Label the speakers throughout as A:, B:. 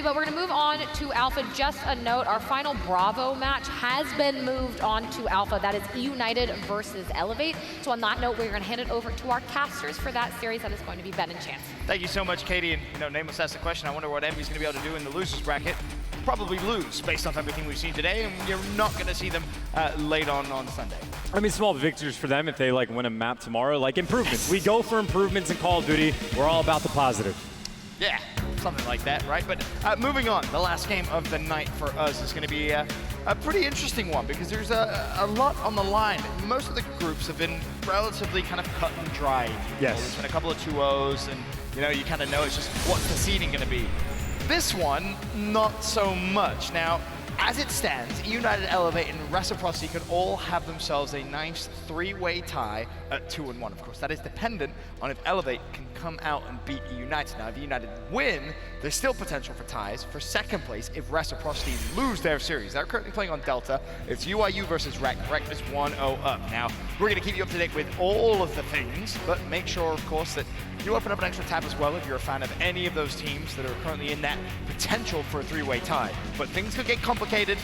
A: but we're going to move on to Alpha. Just a note, our final Bravo match has been moved on to Alpha. That is eUnited versus Elevate. So on that note, we're going to hand it over to our casters for that series. That is going to be Ben and Chance.
B: Thank you so much, Katie. And Nameless asked the question, I wonder what Envy's going to be able to do in the losers bracket. Probably lose based off everything we've seen today, and you're not going to see them late on Sunday.
C: I mean, small victories for them if they win a map tomorrow. Improvements. We go for improvements in Call of Duty. We're all about the positive.
B: Yeah, something like that, right? But moving on, the last game of the night for us is going to be a pretty interesting one because there's a lot on the line. Most of the groups have been relatively kind of cut and dry.
C: Yes.
B: There's been a couple of 2-0s, and you kind of know it's just what's the seeding going to be. This one, not so much. Now, as it stands, eUnited, Elevate, and Reciprocity could all have themselves a nice three-way tie at 2-1. Of course, that is dependent on if Elevate can come out and beat eUnited. Now, if eUnited win, there's still potential for ties for second place if Reciprocity lose their series. They're currently playing on Delta. It's UIU versus Rec. Rec is 1-0 up. Now, we're going to keep you up to date with all of the things, but make sure, of course, that you open up an extra tab as well if you're a fan of any of those teams that are currently in that potential for a three-way tie. But things could get complicated,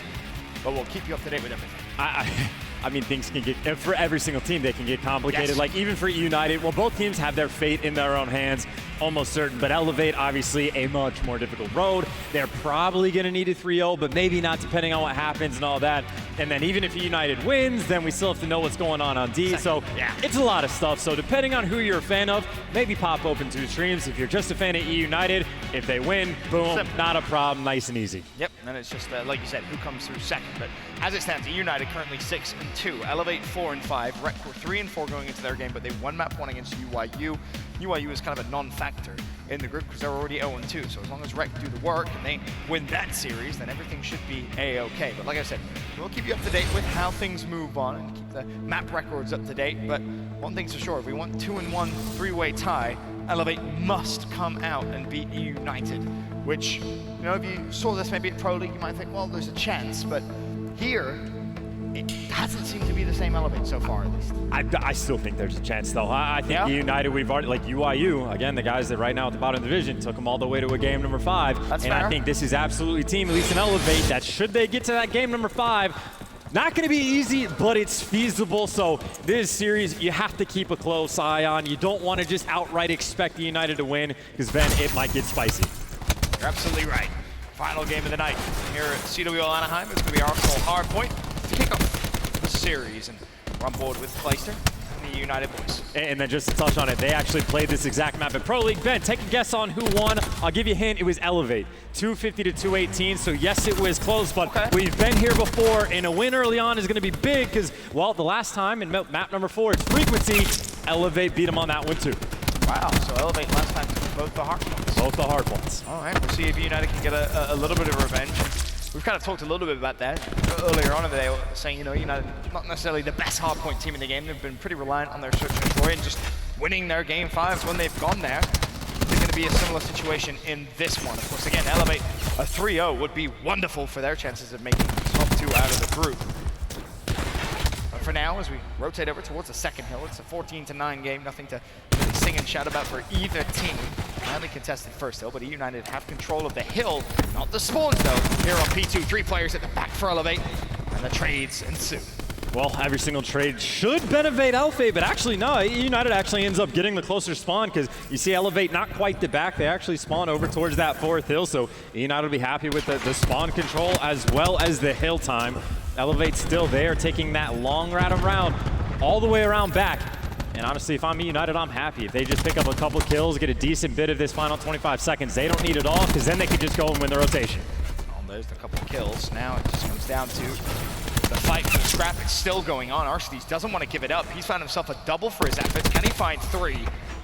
B: but we'll keep you up to date with everything.
C: I mean, things can get, for every single team, they can get complicated.
B: Yes.
C: Even for eUnited, well, both teams have their fate in their own hands, almost certain. But Elevate, obviously, a much more difficult road. They're probably going to need a 3-0, but maybe not, depending on what happens and all that. And then even if eUnited wins, then we still have to know what's going on D. So it's a lot of stuff. So depending on who you're a fan of, maybe pop open 2 streams. If you're just a fan of eUnited, if they win, boom,
B: Simple.
C: not a problem, nice and easy.
B: Yep, and it's just, like you said, who comes through second. But as it stands, eUnited currently 6-2, Elevate 4-5, Rec were 3-4 going into their game, but they won map 1 against UIU. UIU is kind of a non-factor in the group because they're already 0-2, so as long as Rec do the work and they win that series, then everything should be a-okay. But like I said, we'll keep you up to date with how things move on and keep the map records up to date. But one thing's for sure, if we want 2-1 three-way tie, Elevate must come out and beat eUnited, which, if you saw this maybe at Pro League, you might think, well, there's a chance, but here, it hasn't seemed to be the same Elevate so far, at least.
C: I still think there's a chance, though. I think eUnited, we've already, UIU, again, the guys that right now at the bottom of the division took them all the way to a game number 5.
B: That's
C: fair. I think this is absolutely a team, at least in Elevate, that should they get to that game number 5, not going to be easy, but it's feasible. So this series, you have to keep a close eye on. You don't want to just outright expect eUnited to win, because then it might get spicy.
B: You're absolutely right. Final game of the night here at CWL Anaheim. It's going to be Arsenal Hardpoint to kick off the series. And we're on board with Clayster and the eUnited boys.
C: And then just to touch on it, they actually played this exact map at Pro League. Ben, take a guess on who won. I'll give you a hint. It was Elevate. 250 to 218. So yes, it was close, but we've been here before, and a win early on is going to be big because, well, the last time in map number 4, it's Frequency. Elevate beat them on that one too.
B: Wow, so Elevate last time took both the hard points.
C: Both the hard points.
B: All right, we'll see if eUnited can get a little bit of revenge. We've kind of talked a little bit about that earlier on in the day, saying, United not necessarily the best hardpoint team in the game. They've been pretty reliant on their search and destroy and just winning their game 5s when they've gone there. It's going to be a similar situation in this one. Of course, again, Elevate a 3-0 would be wonderful for their chances of making the top 2 out of the group. But for now, as we rotate over towards the second hill, it's a 14-9 game, nothing to really sing and shout about for either team. Highly contested first hill, but eUnited have control of the hill, not the spawns though. Here on P2, 3 players at the back for Elevate, and the trades ensue.
C: Well, every single trade should benefit Elevate, but actually no, eUnited actually ends up getting the closer spawn because you see Elevate not quite the back, they actually spawn over towards that 4th hill, so eUnited will be happy with the spawn control as well as the hill time. Elevate still there, taking that long route around, all the way around back. And honestly, if I'm eUnited, I'm happy. If they just pick up a couple kills, get a decent bit of this final 25 seconds, they don't need it all, because then they can just go and win the rotation.
B: Well, there's a couple kills. Now it just comes down to the fight for the scrap. It's still going on. Arcedes doesn't want to give it up. He's found himself a double for his efforts. Can he find 3?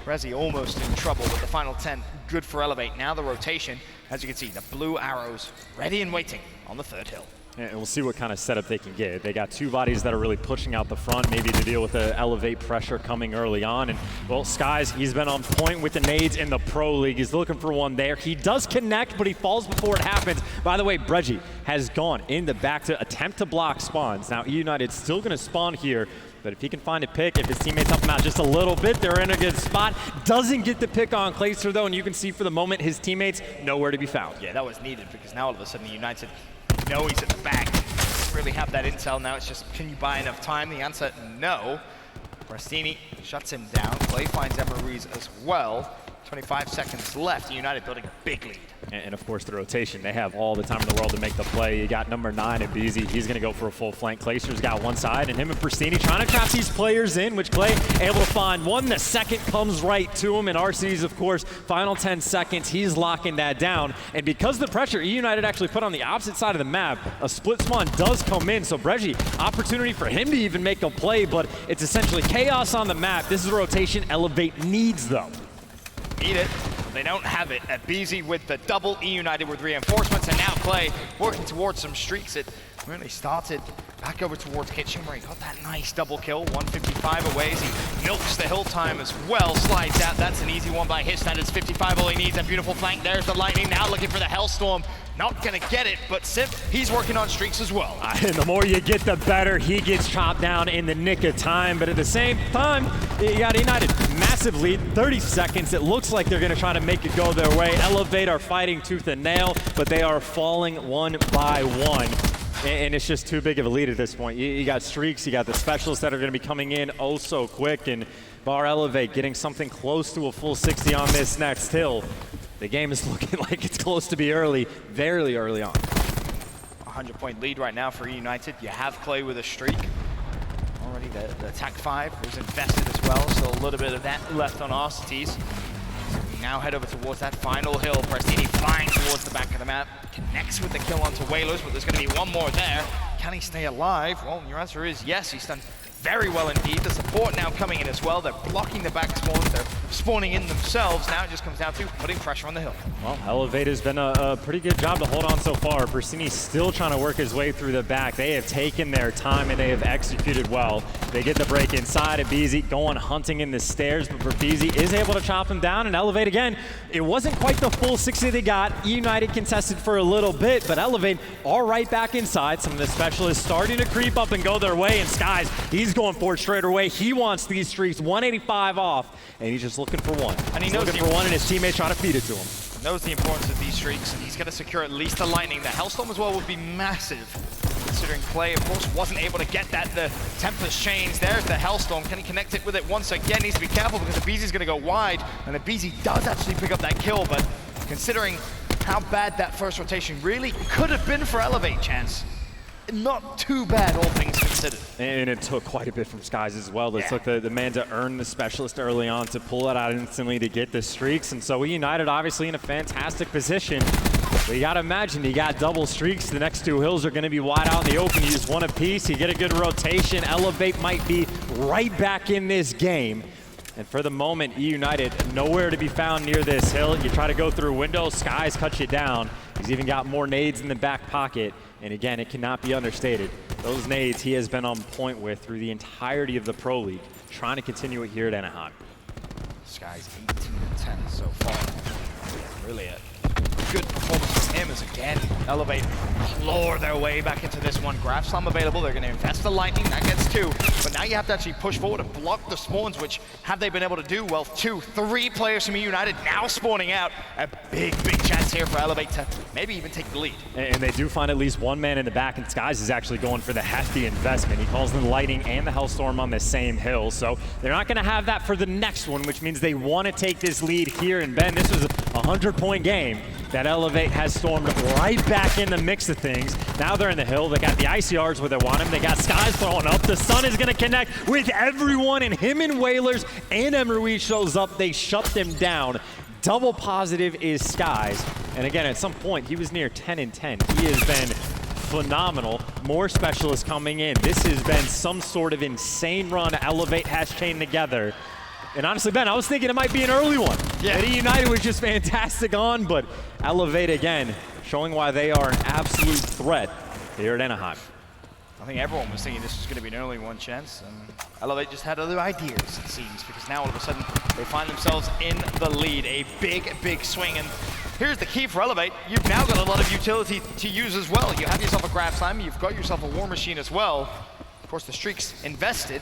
B: Resi almost in trouble with the final 10. Good for Elevate. Now the rotation, as you can see, the blue arrows ready and waiting on the 3rd hill.
C: And we'll see what kind of setup they can get. They got 2 bodies that are really pushing out the front, maybe to deal with the Elevate pressure coming early on. And, well, Skies, he's been on point with the nades in the Pro League. He's looking for one there. He does connect, but he falls before it happens. By the way, Breggy has gone in the back to attempt to block spawns. Now, eUnited's still going to spawn here But if he can find a pick, if his teammates help him out just a little bit, they're in a good spot. Doesn't get the pick on Clayster, though, and you can see for the moment his teammates nowhere to be found.
B: Yeah, that was needed because now all of a sudden eUnited know he's at the back. Doesn't really have that intel now. It's just, can you buy enough time? The answer, no. Brastini shuts him down. Clay finds Ruiz as well. 25 seconds left. eUnited building a big lead.
C: And of course the rotation. They have all the time in the world to make the play. You got number 9 at BZ. He's going to go for a full flank. Clayster's got one side, and him and Brastini trying to trap these players in, which Clay able to find one. The second comes right to him, and RC's, of course, final 10 seconds. He's locking that down. And because of the pressure eUnited actually put on the opposite side of the map, a split spawn does come in. So Bregi, opportunity for him to even make a play, but it's essentially chaos on the map. This is a rotation Elevate needs, though.
B: Need it. They don't have it. At BZ with the double, eUnited with reinforcements, and now Clay working towards some streaks. It really started back over towards Kitchen where he got that nice double kill, 155 away as he milks the hill time as well, slides out. That's an easy one by his standards. 55 all he needs, a beautiful flank. There's the lightning now looking for the Hellstorm. Not gonna get it, but Sip, he's working on streaks as well.
C: And the more you get, the better. He gets chopped down in the nick of time, but at the same time, you got eUnited. Massive lead, 30 seconds. It looks like they're gonna try to make it go their way. Elevate are fighting tooth and nail, but they are falling one by one. And it's just too big of a lead at this point. You got streaks, you got the specialists that are gonna be coming in oh so quick, and Bar Elevate getting something close to a full 60 on this next hill. The game is looking like it's close to be early, very early on.
B: 100-point lead right now for eUnited. You have Clay with a streak. Already the attack 5 was invested as well, so a little bit of that left on Arcites. We now head over towards that final hill. Brastini flying towards the back of the map. Connects with the kill onto Whalers, but there's going to be one more there. Can he stay alive? Well, your answer is yes. He's done very well indeed. The support now coming in as well. They're blocking the back spawns. They're spawning in themselves. Now it just comes down to putting pressure on the hill.
C: Well, Elevate has been a pretty good job to hold on so far. Brastini's still trying to work his way through the back. They have taken their time and they have executed well. They get the break inside of BZ, going hunting in the stairs, but BZ is able to chop him down, and Elevate again. It wasn't quite the full 60 they got. eUnited contested for a little bit, but Elevate are right back inside. Some of the specialists starting to creep up and go their way, and Skies, he's going for it straight away. He wants these streaks, 185 off, and he's just looking for one.
B: And he's
C: looking for one, and his teammates trying to feed it to him.
B: Knows the importance of these streaks, and he's going to secure at least the lightning. The Hellstorm as well would be massive, considering Clay, of course, wasn't able to get that. The Tempest chains, there's the Hellstorm. Can he connect it with it once again? Needs to be careful because the BZ is going to go wide, and the BZ does actually pick up that kill, but considering how bad that first rotation really could have been for Elevate, Chance, not too bad, all things considered.
C: And it took quite a bit from Skies as well. It took the man to earn the specialist early on to pull it out instantly to get the streaks. And so eUnited obviously in a fantastic position. But you got to imagine, you got double streaks. The next two hills are going to be wide out in the open. You use one apiece, you get a good rotation. Elevate might be right back in this game. And for the moment, eUnited nowhere to be found near this hill. You try to go through a window, Skies cuts you down. He's even got more nades in the back pocket. And again, it cannot be understated. Those nades he has been on point with through the entirety of the Pro League, trying to continue it here at Anaheim.
B: Skies 18-10 so far. Really a good performance from him as again, Elevate claw their way back into this one. Grab Slam available, they're going to invest the lightning, that gets 2. But now you have to actually push forward and block the spawns, which have they been able to do? Well, 2, 3 players from eUnited now spawning out. A big chance here for Elevate to maybe even take the lead.
C: And they do find at least one man in the back, and Skies is actually going for the hefty investment. He calls in the lightning and the Hellstorm on the same hill, so they're not going to have that for the next one, which means they want to take this lead here. And Ben, this was a 100-point game that Elevate has stormed right back in the mix of things. Now they're in the hill. They got the ICRs where they want him. They got Skies throwing up. The sun is going to connect with everyone, and him and Whalers and Ruiz shows up. They shut them down. Double positive is Skies. And again, at some point, he was near 10-10. He has been phenomenal. More specialists coming in. This has been some sort of insane run Elevate has chained together. And honestly, Ben, I was thinking it might be an early one.
B: Yeah.
C: And eUnited was just fantastic on, but Elevate again, showing why they are an absolute threat here at Anaheim.
B: I think everyone was thinking this was going to be an early one, Chance. Elevate just had other ideas, it seems, because now all of a sudden they find themselves in the lead. A big swing, and here's the key for Elevate. You've now got a lot of utility to use as well. You have yourself a Grab Slam, you've got yourself a War Machine as well. Of course, the streak's invested.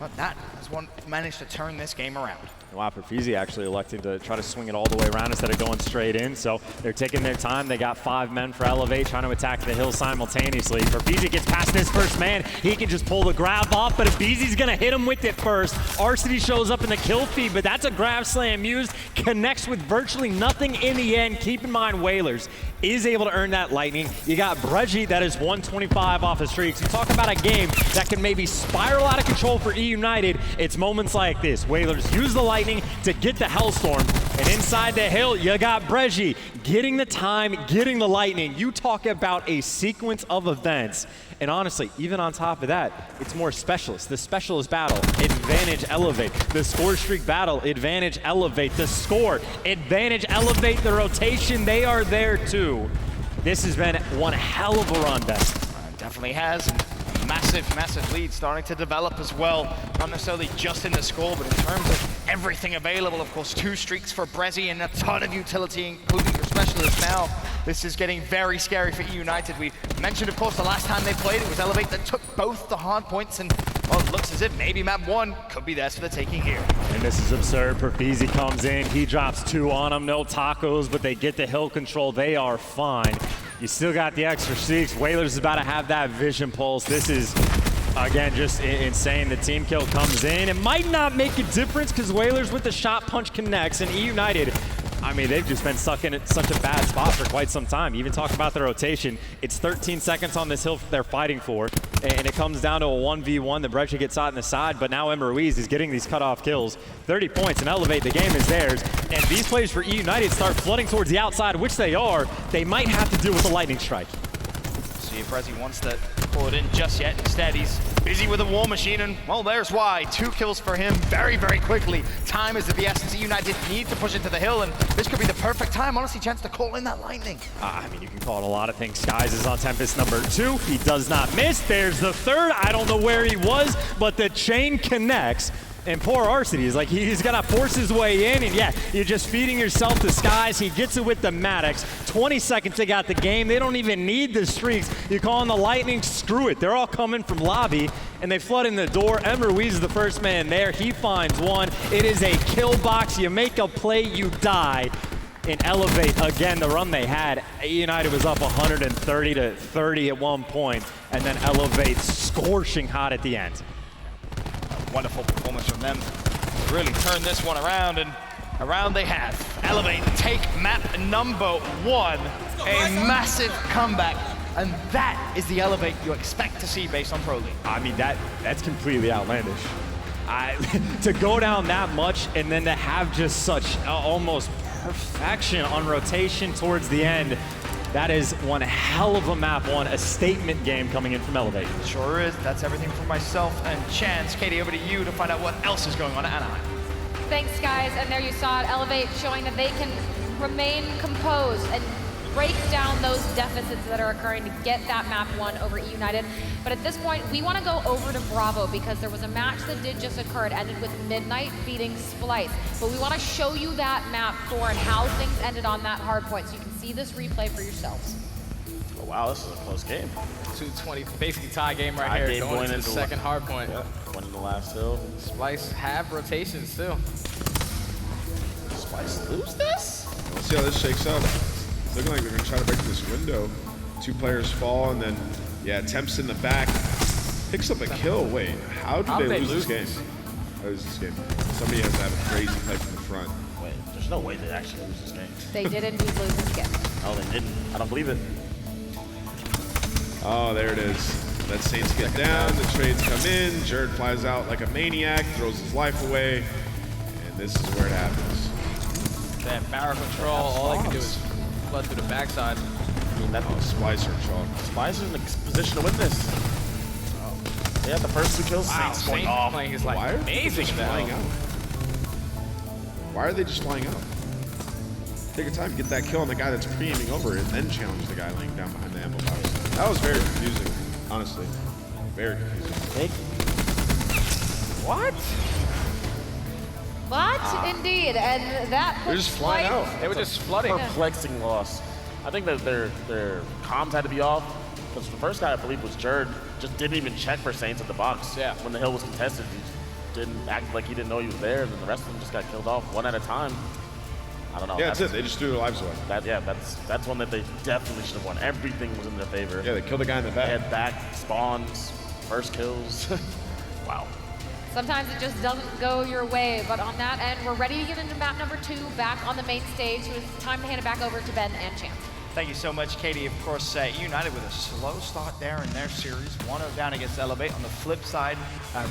B: But that has one managed to turn this game around.
C: Wow, Perfeezy actually electing to try to swing it all the way around instead of going straight in. So they're taking their time. They got 5 men for Elevate trying to attack the hill simultaneously. Perfeezy gets past this first man. He can just pull the grab off, but if Beezy's gonna hit him with it first, Arcity shows up in the kill feed, but that's a grab slam used. Connects with virtually nothing in the end. Keep in mind, Whalers is able to earn that lightning. You got Bregi that is 125 off of streaks. You talk about a game that can maybe spiral out of control for eUnited. It's moments like this. Whalers use the lightning to get the Hellstorm. And inside the hill, you got Bregi getting the time, getting the lightning. You talk about a sequence of events. And honestly, even on top of that, it's more specialist. The specialist battle, advantage elevate. The score streak battle, advantage elevate. The score, advantage elevate. The rotation, they are there too. This has been one hell of a run, Ben.
B: Definitely has. And massive lead starting to develop as well. Not necessarily just in the score, but in terms of everything available. Of course, 2 streaks for Brezi and a ton of utility, including for specialists now. This is getting very scary for eUnited. We mentioned, of course, the last time they played, it was Elevate that took both the hard points, and well, it looks as if maybe map 1 could be theirs for the taking here.
C: And this is absurd. Perfeezy comes in, he drops 2 on them, no tacos, but they get the hill control. They are fine. You still got the extra 6. Whalers is about to have that vision pulse. This is, again, just insane. The team kill comes in. It might not make a difference because Whalers with the shot punch connects, and eUnited, I mean, they've just been stuck in such a bad spot for quite some time. Even talk about the rotation. It's 13 seconds on this hill they're fighting for, and it comes down to a 1v1. The Breccia gets shot in the side, but now Ruiz is getting these cutoff kills. 30 points and Elevate, the game is theirs. And these players for eUnited start flooding towards the outside, which they are. They might have to deal with the lightning strike.
B: See if Resi wants to pull it in just yet. Instead, he's busy with a war machine, and well, there's why. 2 kills for him very quickly. Time is of the essence. United need to push into the hill, and this could be the perfect time, honestly, chance to call in that lightning.
C: I mean, you can call it a lot of things. Skies is on Tempest number 2. He does not miss. There's the 3rd. I don't know where he was, but the chain connects. And poor Arcity is like, he's got to force his way in, and yeah, you're just feeding yourself to Skies. He gets it with the Maddox. 20 seconds they got the game. They don't even need the streaks. You call on the lightning, screw it. They're all coming from lobby, and they flood in the door. Ruiz is the first man there. He finds one. It is a kill box. You make a play, you die. And Elevate, again, the run they had, eUnited was up 130-30 at one point, and then Elevate scorching hot at the end.
B: Wonderful performance from them to really turn this one around, and around they have. Elevate take map number 1, a massive comeback, and that is the Elevate you expect to see based on Pro League.
C: I mean, that's completely outlandish. To go down that much and then to have just such almost perfection on rotation towards the end, that is one hell of a map 1, a statement game coming in from Elevate.
B: Sure is. That's everything from myself and Chance. Katie, over to you to find out what else is going on at Anaheim.
A: Thanks, guys. And there you saw it, Elevate showing that they can remain composed and break down those deficits that are occurring to get that map 1 over eUnited. But at this point, we want to go over to Bravo because there was a match that did just occur. It ended with Midnight beating Splice. But we want to show you that map 4 and how things ended on that hard point so you can see this replay for yourselves.
D: Oh, wow, this is a close game.
E: 220, basically tie game right here, going into the second hard point.
D: Yeah, one in the last hill.
E: Splice have rotations too.
D: Splice lose this?
F: Let's see how this shakes up. It's looking like they're going to try to break this window. 2 players fall, and then, yeah, Temps in the back. Picks up a kill. Wait, how did they lose this game? How did they lose this game? Somebody has to have a crazy play from the front.
D: Wait, there's no way they actually lose this game.
A: They did indeed lose this game.
D: No, they didn't. I don't believe it.
F: Oh, there it is. Let Saints get down. The trades come in. Jared flies out like a maniac, throws his life away, and this is where it happens.
E: That barrel control, all they can do is flood through the backside.
D: I mean, that
F: Splicer chalk.
D: Splicer's in the position to win this. Oh. They had the first 2 kills.
E: Wow,
D: Saints going
E: Saints
D: off.
E: playing is
F: Why
E: like
F: are they
E: amazing
F: just
E: now.
F: flying out? Why are they just flying out? Take your time, get that kill on the guy that's pre-aiming over it, then challenge the guy laying down behind the ammo box. That was very confusing, honestly. Very confusing.
E: What?
A: But indeed, and that
F: They're just flying out.
E: They were just flooding.
D: Perplexing loss. I think that their comms had to be off because the first guy I believe was Jared just didn't even check for Saints at the box.
E: Yeah.
D: When the hill was contested, didn't act like he didn't know he was there, and then the rest of them just got killed off one at a time. I don't know.
F: Yeah, that's it. They just threw their lives away.
D: That's one that they definitely should have won. Everything was in their favor.
F: Yeah, they killed the guy in the
D: They
F: back.
D: had back, spawns, first kills. Wow.
A: Sometimes it just doesn't go your way, but on that end, we're ready to get into map number 2, back on the main stage. So it's time to hand it back over to Ben and Chance.
B: Thank you so much, Katie. Of course, eUnited with a slow start there in their series. 1-0 down against Elevate. On the flip side,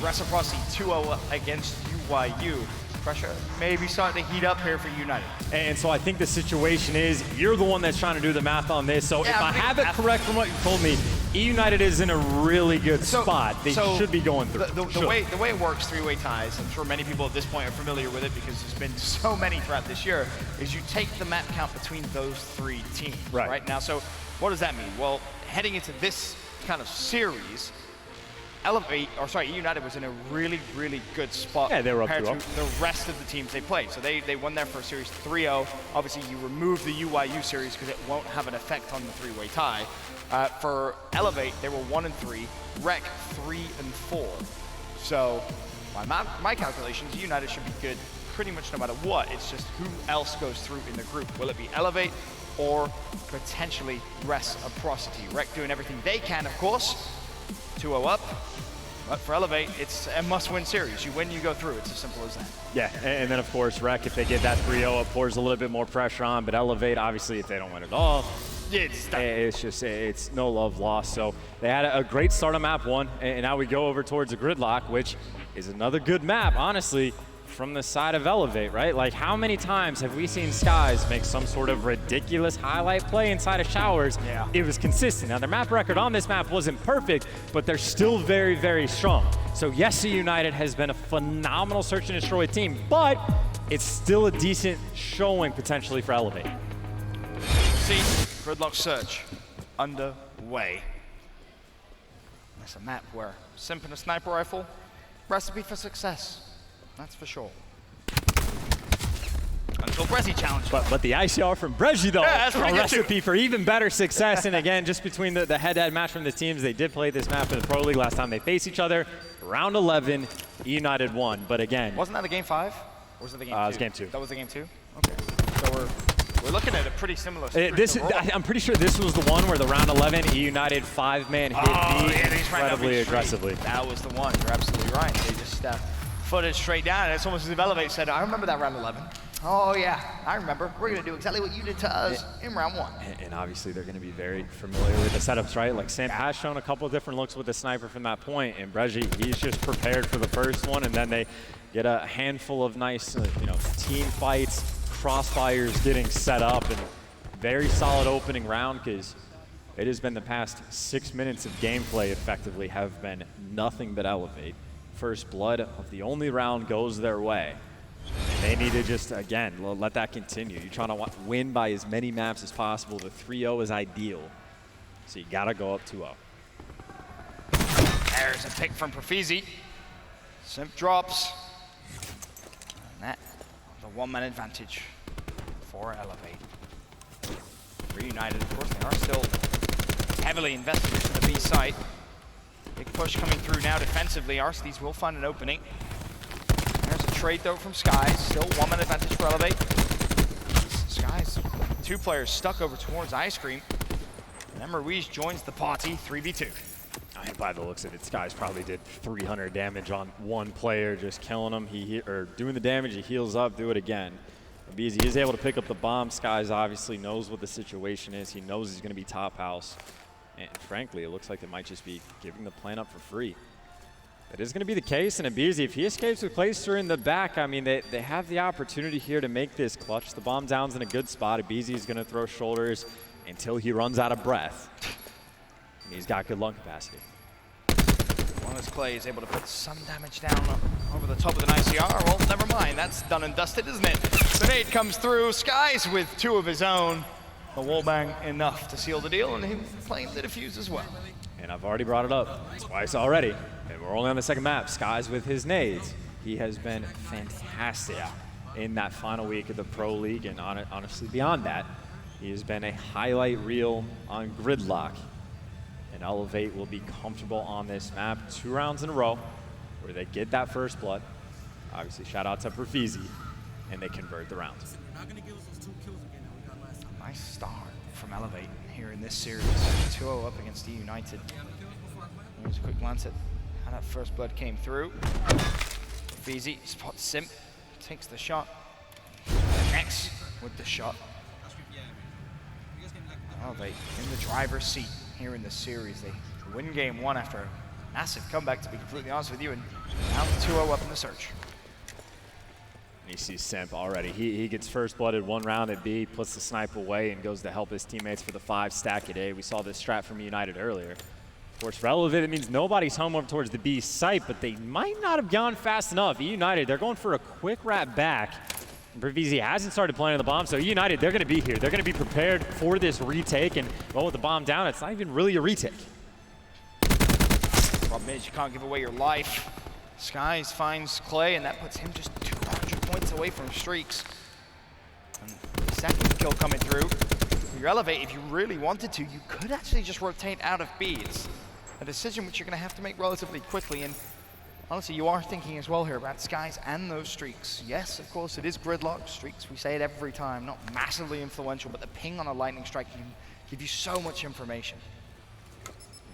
B: Reciprocity 2-0 against UYU. Pressure maybe starting to heat up here for United.
C: And so I think the situation is you're the one that's trying to do the math on this. So
B: Yeah,
C: if I have it correct from what you told me, eUnited is in a really good spot. They should be going through.
B: The way it works, three-way ties, I'm sure many people at this point are familiar with it because there's been so many throughout this year, is you take the map count between those 3 teams. Right now, so what does that mean? Well, heading into this kind of series, eUnited was in a really, really good spot compared to the rest of the teams they played. So they won their first series 3-0. Obviously, you remove the UYU series because it won't have an effect on the three-way tie. For Elevate, they were 1-3, Rec 3-4. So by my calculations, United should be good pretty much no matter what. It's just who else goes through in the group. Will it be Elevate or potentially Reciprocity? Rec doing everything they can, of course. 2-0 up, but for Elevate, it's a must-win series. You win, you go through. It's as simple as that.
C: Yeah, and then of course, Rec, if they get that 3-0, it pours a little bit more pressure on, but Elevate, obviously, if they don't win at all, it's no love lost. So they had a great start on map 1, and now we go over towards the Gridlock, which is another good map, honestly, from the side of Elevate, right? Like, how many times have we seen Skies make some sort of ridiculous highlight play inside of showers?
B: Yeah.
C: It was consistent. Now, their map record on this map wasn't perfect, but they're still very, very strong. So yes, eUnited has been a phenomenal search and destroy team, but it's still a decent showing potentially for Elevate.
B: See, Gridlock search underway. That's a map where simp and a sniper rifle, recipe for success. That's for sure. Until Resi challenge.
C: But the ICR from Breji, though,
B: that's
C: a
B: pretty good
C: recipe for even better success. And again, just between the head-to-head match from the teams, they did play this map in the Pro League last time they faced each other. Round 11, eUnited won. But again,
B: Wasn't that the game 5? Or was it the game 2?
C: it was game 2.
B: That was the game 2? Okay. So we're looking at a pretty similar
C: I'm pretty sure this was the one where the round 11 eUnited 5-man hit incredibly aggressively.
B: That was the one. You're absolutely right. They just footed straight down, and it's almost as if Elevate said, I remember that round 11. Oh yeah, I remember. We're gonna do exactly what you did to us in round 1.
C: And obviously they're gonna be very familiar with the setups, right? Like Sam has shown a couple of different looks with the sniper from that point, and Breji, he's just prepared for the first one, and then they get a handful of nice, team fights, crossfires getting set up, and very solid opening round because it has been the past 6 minutes of gameplay effectively have been nothing but Elevate. First blood of the only round goes their way. And they need to just, again, let that continue. You're trying to win by as many maps as possible. The 3-0 is ideal. So you got to go up 2-0.
B: There's a pick from Profizi. Simp drops. And that, the 1-man advantage for Elevate. Reunited, of course, they are still heavily invested into the B site. Big push coming through now defensively. Arcedes will find an opening. There's a trade though from Skies. Still 1-man advantage for Elevate. Skies, 2 players stuck over towards Ice Cream. And then Ruiz joins the party, 3v2.
C: By the looks of it, Skies probably did 300 damage on one player, just killing him. Doing the damage, he heals up, do it again. Because he is able to pick up the bomb. Skies obviously knows what the situation is. He knows he's going to be top house. And frankly, it looks like they might just be giving the plan up for free. That is going to be the case, and Abizi, if he escapes with Clayster in the back, I mean, they have the opportunity here to make this clutch. The bomb down's in a good spot. Abizi is going to throw shoulders until he runs out of breath. And he's got good lung capacity.
B: As Clay is able to put some damage down over the top of an ICR. Well, never mind. That's done and dusted, isn't it? Grenade comes through. Skies with 2 of his own. The wallbang enough to seal the deal, and he claimed the defuse as well.
C: And I've already brought it up twice already. And we're only on the second map. Skies with his nades. He has been fantastic in that final week of the Pro League, and honestly beyond that, he has been a highlight reel on Gridlock. And Elevate will be comfortable on this map 2 rounds in a row. where they get that first blood. Obviously, shout out to Resi, and they convert the round.
B: Nice start from Elevate here in this series. 2-0 up against eUnited. Here's a quick glance at how that first blood came through. Resi spots Simp, takes the shot. Next with the shot. Elevate in the driver's seat here in the series. They win game 1 after a massive comeback, to be completely honest with you, and now 2-0 up in the search.
C: You see Simp already. He gets first blooded 1 round at B, puts the snipe away, and goes to help his teammates for the 5 stack at A. We saw this strat from United earlier. Of course, for Elevate, it means nobody's home over towards the B site, but they might not have gone fast enough. eUnited, they're going for a quick wrap back. Resi hasn't started planting the bomb, so eUnited, they're going to be here. They're going to be prepared for this retake, and well, with the bomb down, it's not even really a retake.
B: Problem is, you can't give away your life. Skies finds Clay, and that puts him just 200 points away from streaks. And the second kill coming through. For your Elevate, if you really wanted to, you could actually just rotate out of B. It's a decision which you're going to have to make relatively quickly, and honestly, you are thinking as well here about Skies and those streaks. Yes, of course, it is gridlock streaks. We say it every time, not massively influential, but the ping on a lightning strike can give you so much information.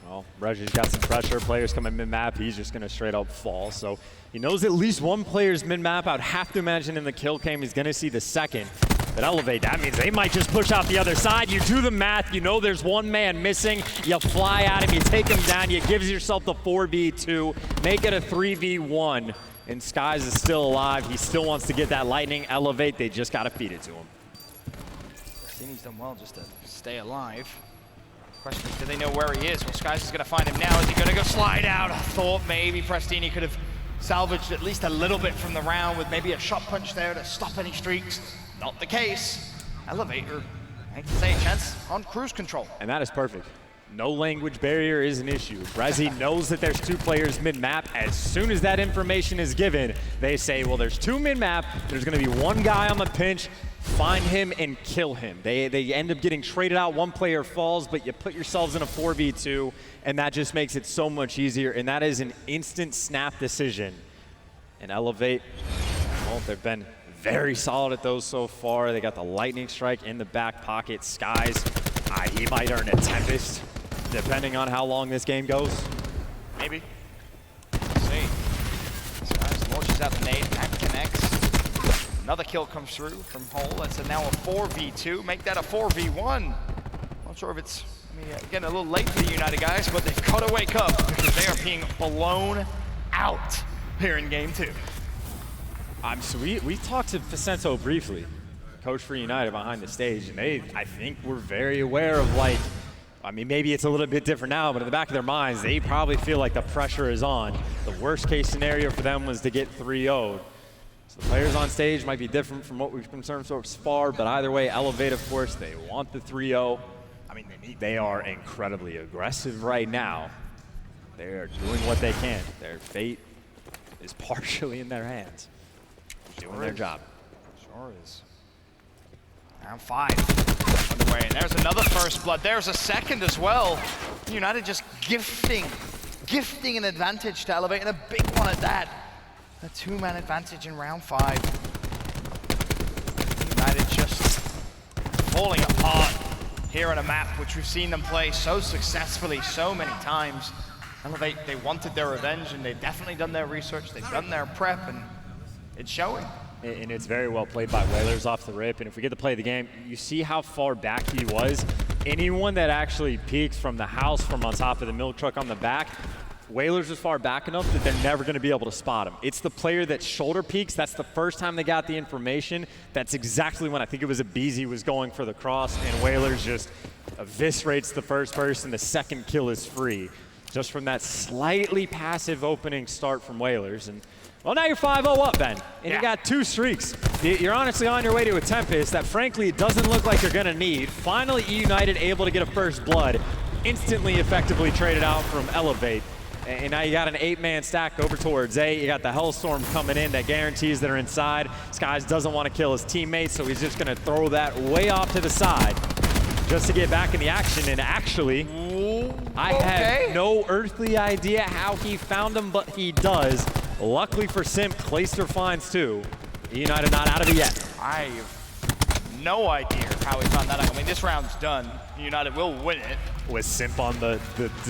C: Well, Resi's got some pressure. Players coming mid-map. He's just going to straight up fall. So he knows at least one player's mid-map. I would have to imagine in the kill cam he's going to see the second. But Elevate, that means they might just push out the other side. You do the math. You know there's one man missing. You fly at him. You take him down. You give yourself the 4v2. Make it a 3v1. And Skies is still alive. He still wants to get that lightning. Elevate, they just got to feed it to him.
B: He's done well just to stay alive. Question is, do they know where he is? Well, Skies is going to find him now. Is he going to go slide out? I thought maybe Prestini could have salvaged at least a little bit from the round with maybe a shot punch there to stop any streaks. Not the case. Elevator, I hate to say, a chance on cruise control.
C: And that is perfect. No language barrier is an issue. Resi knows that there's 2 players mid-map. As soon as that information is given, they say, well, there's 2 mid-map. There's going to be 1 guy on the pinch. Find him and kill him. They end up getting traded out. 1 player falls, but you put yourselves in a 4v2, and that just makes it so much easier. And that is an instant snap decision. And Elevate, well, they've been very solid at those so far. They got the lightning strike in the back pocket. Skies, he might earn a Tempest, depending on how long this game goes.
B: Maybe. Let's see. Skies launches out the nade, that connects. Another kill comes through from Hole. That's now a 4v2. Make that a 4v1. Not sure if it's getting a little late for the United guys, but they've got to wake up because they are being blown out here in game 2.
C: So we talked to Vicento briefly, coach for United behind the stage, and they, I think, were very aware of, like, I mean, maybe it's a little bit different now, but in the back of their minds, they probably feel like the pressure is on. The worst case scenario for them was to get 3-0'd. So the players on stage might be different from what we've observed so far, but either way, Elevate, of course, they want the 3-0. I mean, they are incredibly aggressive right now. They are doing what they can. Their fate is partially in their hands. Doing their job.
B: Sure is. Round 5 underway, and there's another first blood. There's a second as well. United just gifting an advantage to Elevate, and a big one at that. A 2-man advantage in round 5. United just falling apart here on a map which we've seen them play so successfully so many times. Elevate, they wanted their revenge, and they've definitely done their research, they've done their prep, and it's showing.
C: And it's very well played by Whalers off the rip. And if we get to play the game, you see how far back he was. Anyone that actually peeks from the house from on top of the milk truck on the back, Whalers was far back enough that they're never going to be able to spot him. It's the player that shoulder peeks. That's the first time they got the information. That's exactly when I think it was Abizi was going for the cross, and Whalers just eviscerates the first person. The second kill is free, just from that slightly passive opening start from Whalers. And well, now you're 5-0 up, Ben, and you got 2 streaks. You're honestly on your way to a Tempest that, frankly, it doesn't look like you're going to need. Finally, eUnited able to get a first blood, instantly effectively traded out from Elevate. And now you got an 8-man stack over towards A. You got the Hellstorm coming in that guarantees that are inside. Skies doesn't want to kill his teammates, so he's just going to throw that way off to the side. just to get back in the action. And actually, I had no earthly idea how he found him, but he does. Luckily for Simp, Clayster finds two. eUnited not out of it yet.
B: I have no idea how he found that out. I mean, this round's done. eUnited will win it.
C: Was Simp on the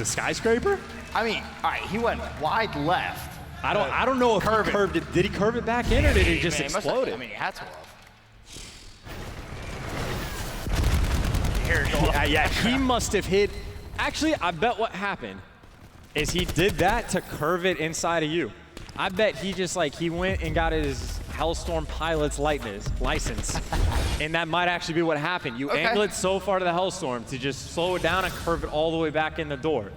C: skyscraper?
B: I mean, all right, he went wide left.
C: I don't know if he curved it. Did he curve it back in, or did he just explode it?
B: I mean, he had to have. Here it goes.
C: Yeah, he must have hit. Actually, I bet what happened is he did that to curve it inside of you. I bet he just he went and got his Hellstorm pilot's license, and that might actually be what happened. You angle it so far to the Hellstorm to just slow it down and curve it all the way back in the door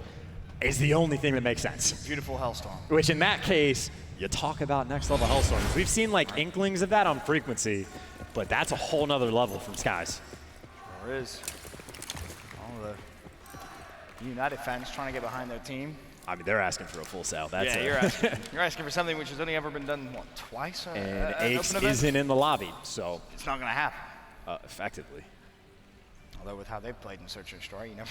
C: is the only thing that makes sense.
B: Beautiful Hellstorm.
C: Which in that case, you talk about next level Hellstorms. We've seen inklings of that on frequency, but that's a whole nother level from Skies.
B: There is. All the United fans trying to get behind their team.
C: I mean, they're asking for a full sale. That's
B: You're asking for something which has only ever been done, what, twice?
C: And Ace isn't in the lobby, so.
B: It's not going to happen.
C: Effectively.
B: Although with how they've played in Search and Destroy, you never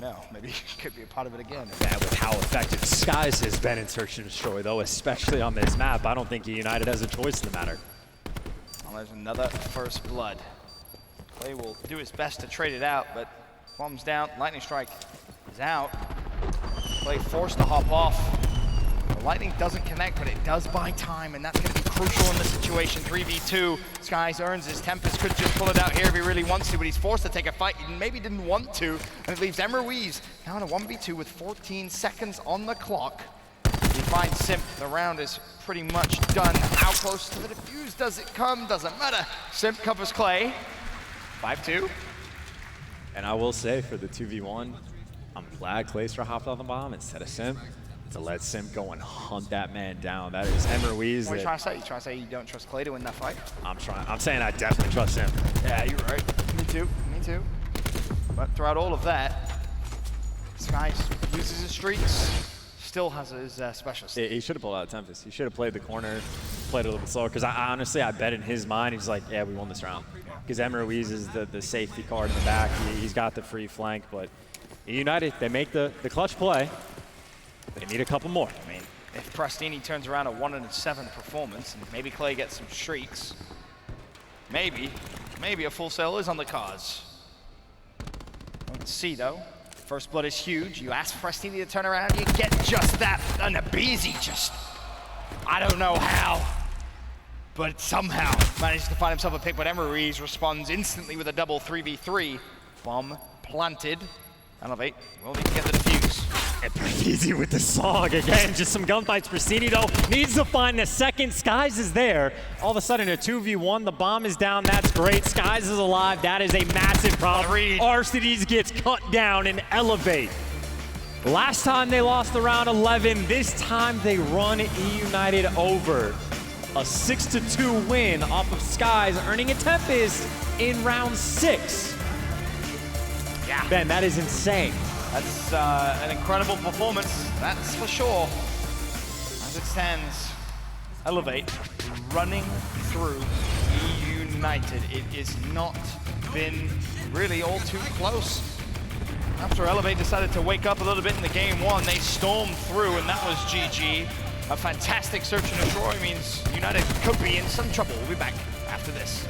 B: know. Maybe it could be a part of it again.
C: Yeah, with how effective Skies has been in Search and Destroy, though, especially on this map, I don't think eUnited has a choice in the matter.
B: Well, there's another first blood. Clay will do his best to trade it out, but bomb's down, lightning strike is out. Clay forced to hop off. The lightning doesn't connect, but it does buy time, and that's going to be crucial in this situation. 3v2. Skies earns his Tempest, could just pull it out here if he really wants to, but he's forced to take a fight. He maybe didn't want to, and it leaves Ruiz now in a 1v2 with 14 seconds on the clock. He finds Simp. The round is pretty much done. How close to the defuse does it come? Doesn't matter. Simp covers Clay. 5-2.
C: And I will say, for the 2v1, I'm glad Clayster hopped on the bomb instead of Simp to let Simp go and hunt that man down. That is Ruiz.
B: What are you trying to say? You trying to say you don't trust Clay to win that fight?
C: I'm saying I definitely trust Simp.
B: Yeah, you're right. Me too. Me too. But throughout all of that, Skies loses his streaks. Still has his special.
C: He should have pulled out Tempest. He should have played the corner, played a little bit slower. Because I honestly bet in his mind, he's like, yeah, we won this round. Because Ruiz is the safety card in the back. He's got the free flank. But eUnited, they make the clutch play. They need a couple more.
B: I mean, if Prestini turns around a 1-7 performance, and maybe Clay gets some streaks, maybe a full sale is on the cards. Let's see, though. First blood is huge. You ask Prestini to turn around, you get just that. And Abizi just, I don't know how, but somehow manages to find himself a pick. But Ruiz responds instantly with a double 3v3. Bomb planted. Elevate. Will need to get the defuse.
C: And Prestini with the song again. Just some gunfights. Prestini, though, needs to find the second. Skies is there. All of a sudden, a 2v1. The bomb is down. That's great. Skies is alive. That is a massive problem. RCDs gets cut down and Elevate. Last time they lost the round 11. This time they run eUnited over. A 6-2 win off of Skies, earning a Tempest in round 6.
B: Yeah.
C: Ben, that is insane.
B: That's an incredible performance, that's for sure. As it stands, Elevate running through eUnited. It has not been really all too close. After Elevate decided to wake up a little bit in the game one, they stormed through, and that was GG. A fantastic search and destroy means United could be in some trouble. We'll be back after this.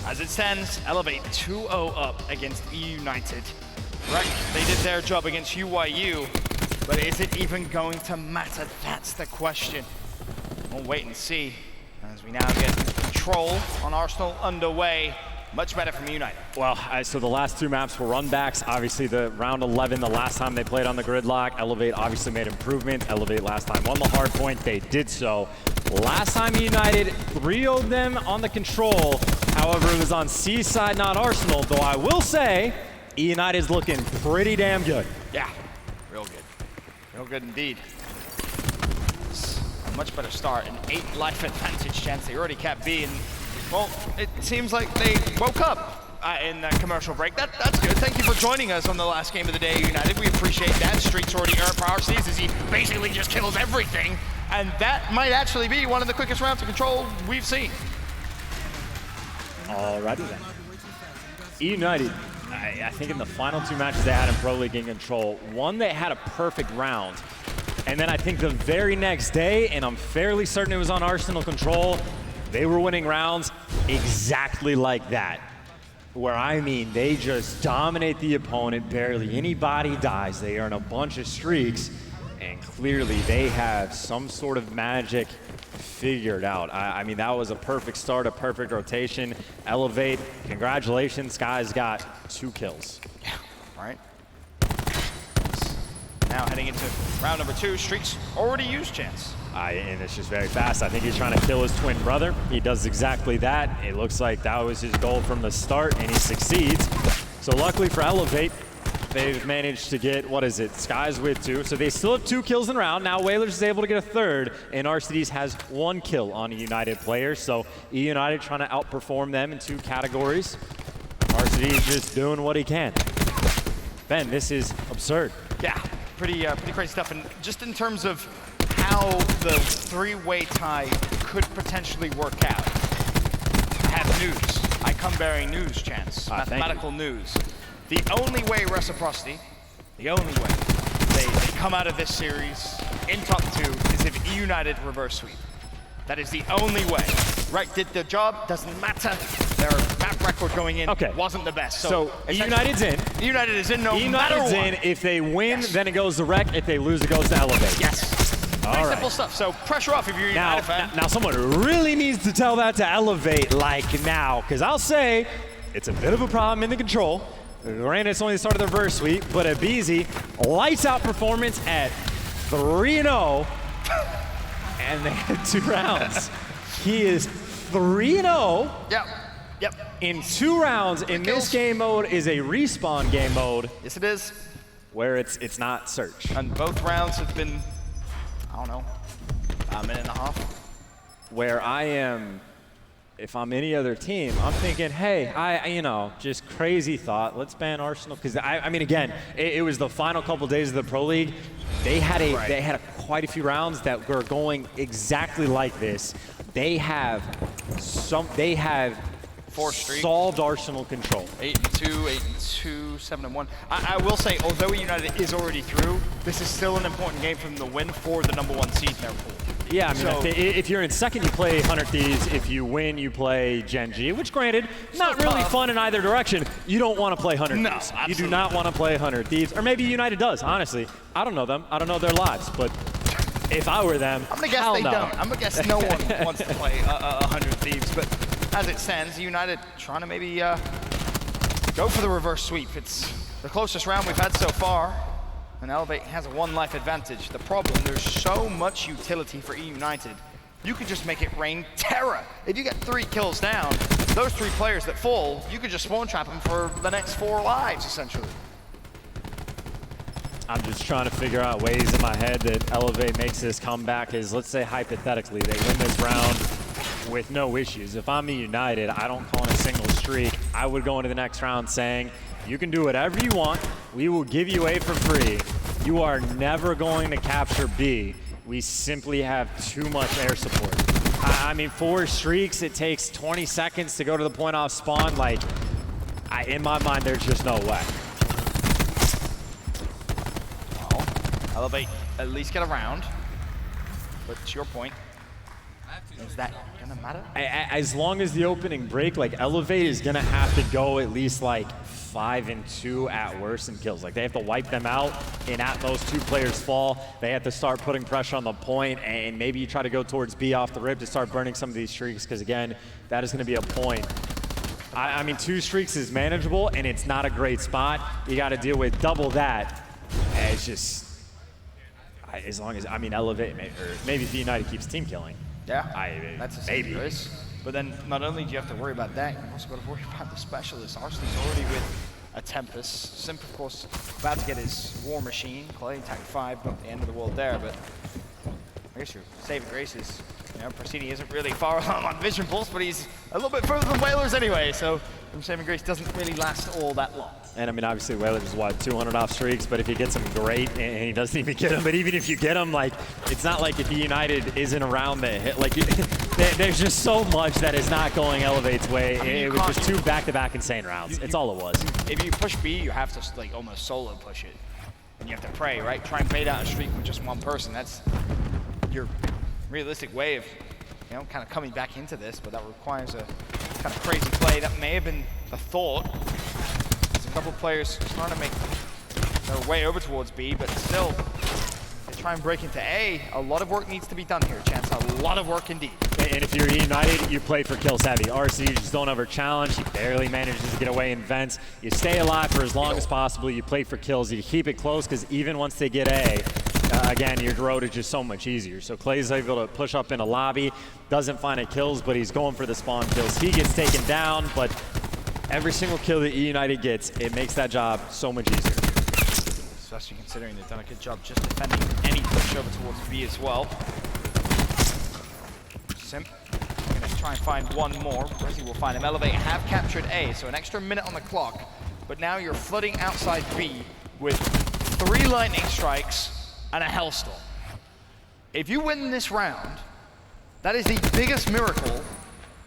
B: As it stands, Elevate 2-0 up against eUnited. Right, they did their job against UYU, but is it even going to matter? That's the question. We'll wait and see as we now get control on Arsenal underway. Much better from United.
C: Well, so the last 2 maps were run backs. Obviously, the round 11, the last time they played on the gridlock, Elevate obviously made improvement. Elevate last time won the hard point. They did so. Last time United 3-0'd them on the control. However, it was on C side, not Arsenal. Though I will say, eUnited's looking pretty damn good.
B: Yeah, real good. Real good indeed. It's a much better start. An 8 life advantage chance. They already capped B, and well, it seems like they woke up in that commercial break. That's good. Thank you for joining us on the last game of the day, United. We appreciate that. Streak's already earned power sees as he basically just kills everything. And that might actually be one of the quickest rounds of control we've seen.
C: Alrighty then. eUnited, I think in the final 2 matches they had in Pro League in control, one they had a perfect round. And then I think the very next day, and I'm fairly certain it was on Arsenal control, they were winning rounds exactly like that. Where I mean, they just dominate the opponent, barely anybody dies, they earn a bunch of streaks, and clearly they have some sort of magic figured out. I mean, that was a perfect start, a perfect rotation. Elevate, congratulations, guys got 2 kills.
B: Yeah, all right. Now heading into round number 2, Streak's already used chance.
C: And it's just very fast. I think he's trying to kill his twin brother. He does exactly that. It looks like that was his goal from the start, and he succeeds. So luckily for Elevate, they've managed to get, what is it, Skies with 2. So they still have 2 kills in a round. Now Whalers is able to get a 3rd, and RCDs has 1 kill on a United player. So eUnited trying to outperform them in 2 categories. RCD is just doing what he can. Ben, this is absurd.
B: Yeah, pretty crazy stuff. And just in terms of how the 3-way tie could potentially work out, I have news. I come bearing news, Chance. Mathematical news. The only way reciprocity, the only way they come out of this series in top 2 is if eUnited reverse sweep. That is the only way. Right, did the job, doesn't matter. Their map record going in wasn't the best.
C: So eUnited's in.
B: eUnited is in no matter what.
C: eUnited's in. If they win, then it goes to Rec. If they lose, it goes to Elevate.
B: Yes. Pretty simple stuff. So pressure off if you're a United fan.
C: Now someone really needs to tell that to Elevate like now, because I'll say it's a bit of a problem in the control. Granted, it's only the start of the reverse sweep, but Abizi lights out performance at 3-0, and they had 2 rounds. He is 3-0.
B: Yep.
C: In 2 rounds. In this game mode is a respawn game mode.
B: Yes, it is.
C: Where it's not search.
B: And both rounds have been, I don't know, a minute and a half.
C: Where I am, if I'm any other team, I'm thinking, hey, just crazy thought. Let's ban Arsenal, because I mean, again, it was the final couple days of the Pro League. They had quite a few rounds that were going exactly like this. They have
B: 4 streaks.
C: Solved Arsenal control.
B: 8-2, 8-2, 7-1. I will say, although United is already through, this is still an important game for them to win for the #1 seed in their pool.
C: Yeah, I mean, if you're in second, you play 100 Thieves. If you win, you play Gen G, which granted, not really fun in either direction. You don't want to play 100 Thieves.
B: Absolutely.
C: You do not want to play 100 Thieves. Or maybe United does, honestly. I don't know them. I don't know their lives. But if I were them,
B: I'm going to guess they don't. I'm going to guess no one wants to play 100 Thieves. But as it stands, United trying to maybe go for the reverse sweep. It's the closest round we've had so far. And Elevate has a 1 life advantage. The problem, there's so much utility for eUnited. You could just make it rain terror. If you get 3 kills down, those 3 players that fall, you could just spawn trap them for the next 4 lives, essentially.
C: I'm just trying to figure out ways in my head that Elevate makes this comeback. Is, let's say hypothetically, they win this round with no issues. If I'm eUnited, I don't call in a single streak. I would go into the next round saying, you can do whatever you want. We will give you A for free. You are never going to capture B. We simply have too much air support. I mean, 4 streaks, it takes 20 seconds to go to the point off spawn. Like, in my mind, there's just no way.
B: Well, Elevate at least get a round. But to your point, Is that gonna matter?
C: As long as the opening break, like Elevate is gonna have to go at least like 5-2 at worst in kills. Like they have to wipe them out, and at those 2 players fall, they have to start putting pressure on the point, and maybe you try to go towards B off the rip to start burning some of these streaks, because again, that is gonna be a point. I mean, 2 streaks is manageable, and it's not a great spot. You gotta deal with double that. And it's just, as long as, I mean, Elevate, or maybe if eUnited keeps team killing.
B: Yeah,
C: that's
B: a
C: maybe.
B: risk. But then not only do you have to worry about that, you've also got to worry about the specialist. Arsenal's already with a Tempest. Simp, of course, about to get his War Machine. Clay attack 5, not the end of the world there, but I guess your saving graces. You know, Prasini isn't really far along on Vision Pulse, but he's a little bit further than Whalers anyway, so saving grace doesn't really last all that long.
C: And I mean, obviously, Whalers is what, 200 off streaks, but if he gets them, great, and he doesn't even get them. But even if you get them, like, it's not like if eUnited isn't around the hit. Like, there's just so much that is not going Elevate's way. I mean, it was just 2 back-to-back insane rounds. It's all it was.
B: If you push B, you have to, like, almost solo push it. And you have to pray, right? Try and bait out a streak with just 1 person. That's your realistic way of, you know, kind of coming back into this, but that requires a kind of crazy play. That may have been the thought. There's a couple players trying to make their way over towards B, but still, they try and break into A. A lot of work needs to be done here, Chance. A lot of work indeed.
C: And if you're eUnited, you play for kills heavy. RC, you just don't ever challenge. He barely manages to get away in vents. You stay alive for as long as possible. You play for kills. You keep it close, because even once they get A, again, your road is just so much easier. So Clay's able to push up in a lobby, doesn't find any kills, but he's going for the spawn kills. He gets taken down, but every single kill that eUnited gets, it makes that job so much easier.
B: Especially considering they've done a good job just defending any push over towards B as well. Simp, going to try and find one more. Resi will find him. Elevate have captured A, so an extra minute on the clock. But now you're flooding outside B with 3 lightning strikes and a Hellstorm. If you win this round, that is the biggest miracle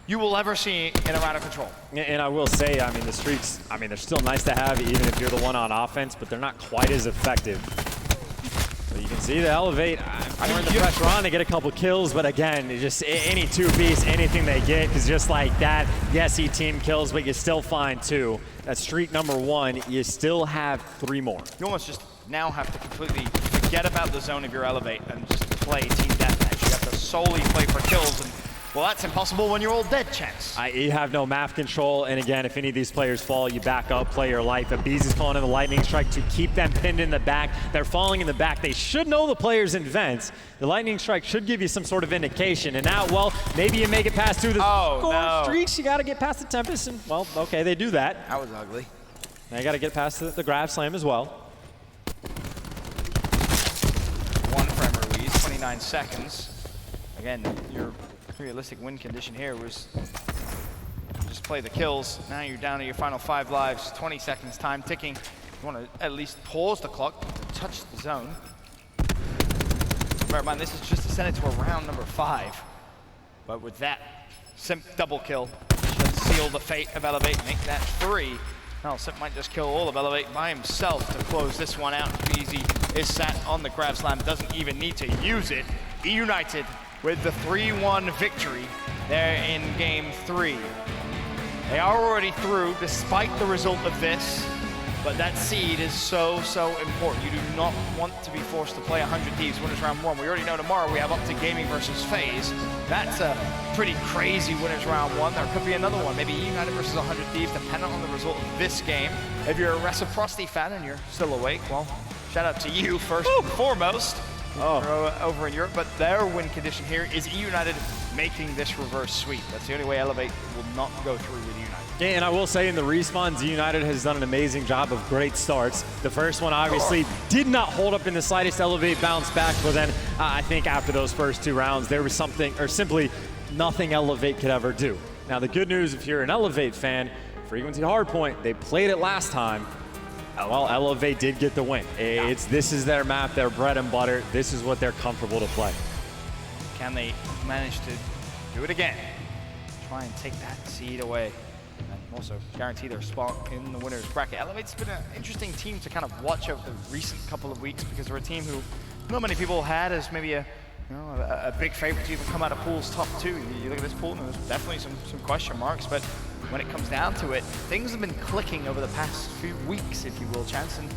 B: you will ever see in a round of control.
C: And I will say, I mean, the streaks, I mean, they're still nice to have, even if you're the one on offense, but they're not quite as effective. So you can see the Elevate, pouring the pressure on to get a couple kills, but again, just any 2-piece, anything they get is just like that. Yes, he team kills, but you still find 2. That's streak number 1. You still have 3 more.
B: You almost just now have to completely forget about the zone of your Elevate and just play team deathmatch. You have to solely play for kills, and well, that's impossible when you're all dead, Chance.
C: You have no map control, and again, if any of these players fall, you back up, play your life. Abiz is calling in the Lightning Strike to keep them pinned in the back. They're falling in the back. They should know the players in vents. The Lightning Strike should give you some sort of indication, and now, well, maybe you make it past 2 of the score streaks. You got to get past the Tempest, and, well, okay, they do that.
B: That was ugly.
C: Now you got to get past the grab slam as well.
B: 1 from Ruiz, 29 seconds. Again, your realistic win condition here was just play the kills. Now you're down to your final 5 lives, 20 seconds, time ticking. You want to at least pause the clock to touch the zone. Bear in mind, this is just to send it to a round number 5. But with that, Simp double kill should seal the fate of Elevate, make that 3. Now Simp might just kill all of Elevate by himself to close this one out. Easy is sat on the grab slam, doesn't even need to use it. eUnited with the 3-1 victory there in game 3. They are already through despite the result of this, but that seed is so important. You do not want to be forced to play 100 Thieves winners round 1. We already know tomorrow we have up to Gaming versus FaZe. That's a pretty crazy winners round 1. There could be another one, maybe eUnited versus 100 Thieves, depending on the result of this game. If you're a Reciprocity fan and you're still awake, well, shout out to you first and foremost. Over in Europe, but their win condition here is eUnited making this reverse sweep. That's the only way Elevate will not go through with eUnited.
C: Yeah, and I will say in the respawns, eUnited has done an amazing job of great starts. The first one obviously did not hold up in the slightest. Elevate bounced back, but then I think after those first 2 rounds, there was something, or simply nothing Elevate could ever do. Now the good news, if you're an Elevate fan, Frequency Hardpoint, they played it last time. Well, Elevate did get the win. This is their map, their bread and butter. This is what they're comfortable to play.
B: Can they manage to do it again? Try and take that seed away. And also guarantee their spot in the winner's bracket. Elevate's been an interesting team to kind of watch over the recent couple of weeks because they're a team who not many people had as maybe a you know, a big favorite to even come out of pool's top 2. You look at this pool, and there's definitely some question marks, but when it comes down to it, things have been clicking over the past few weeks, if you will, Chance, and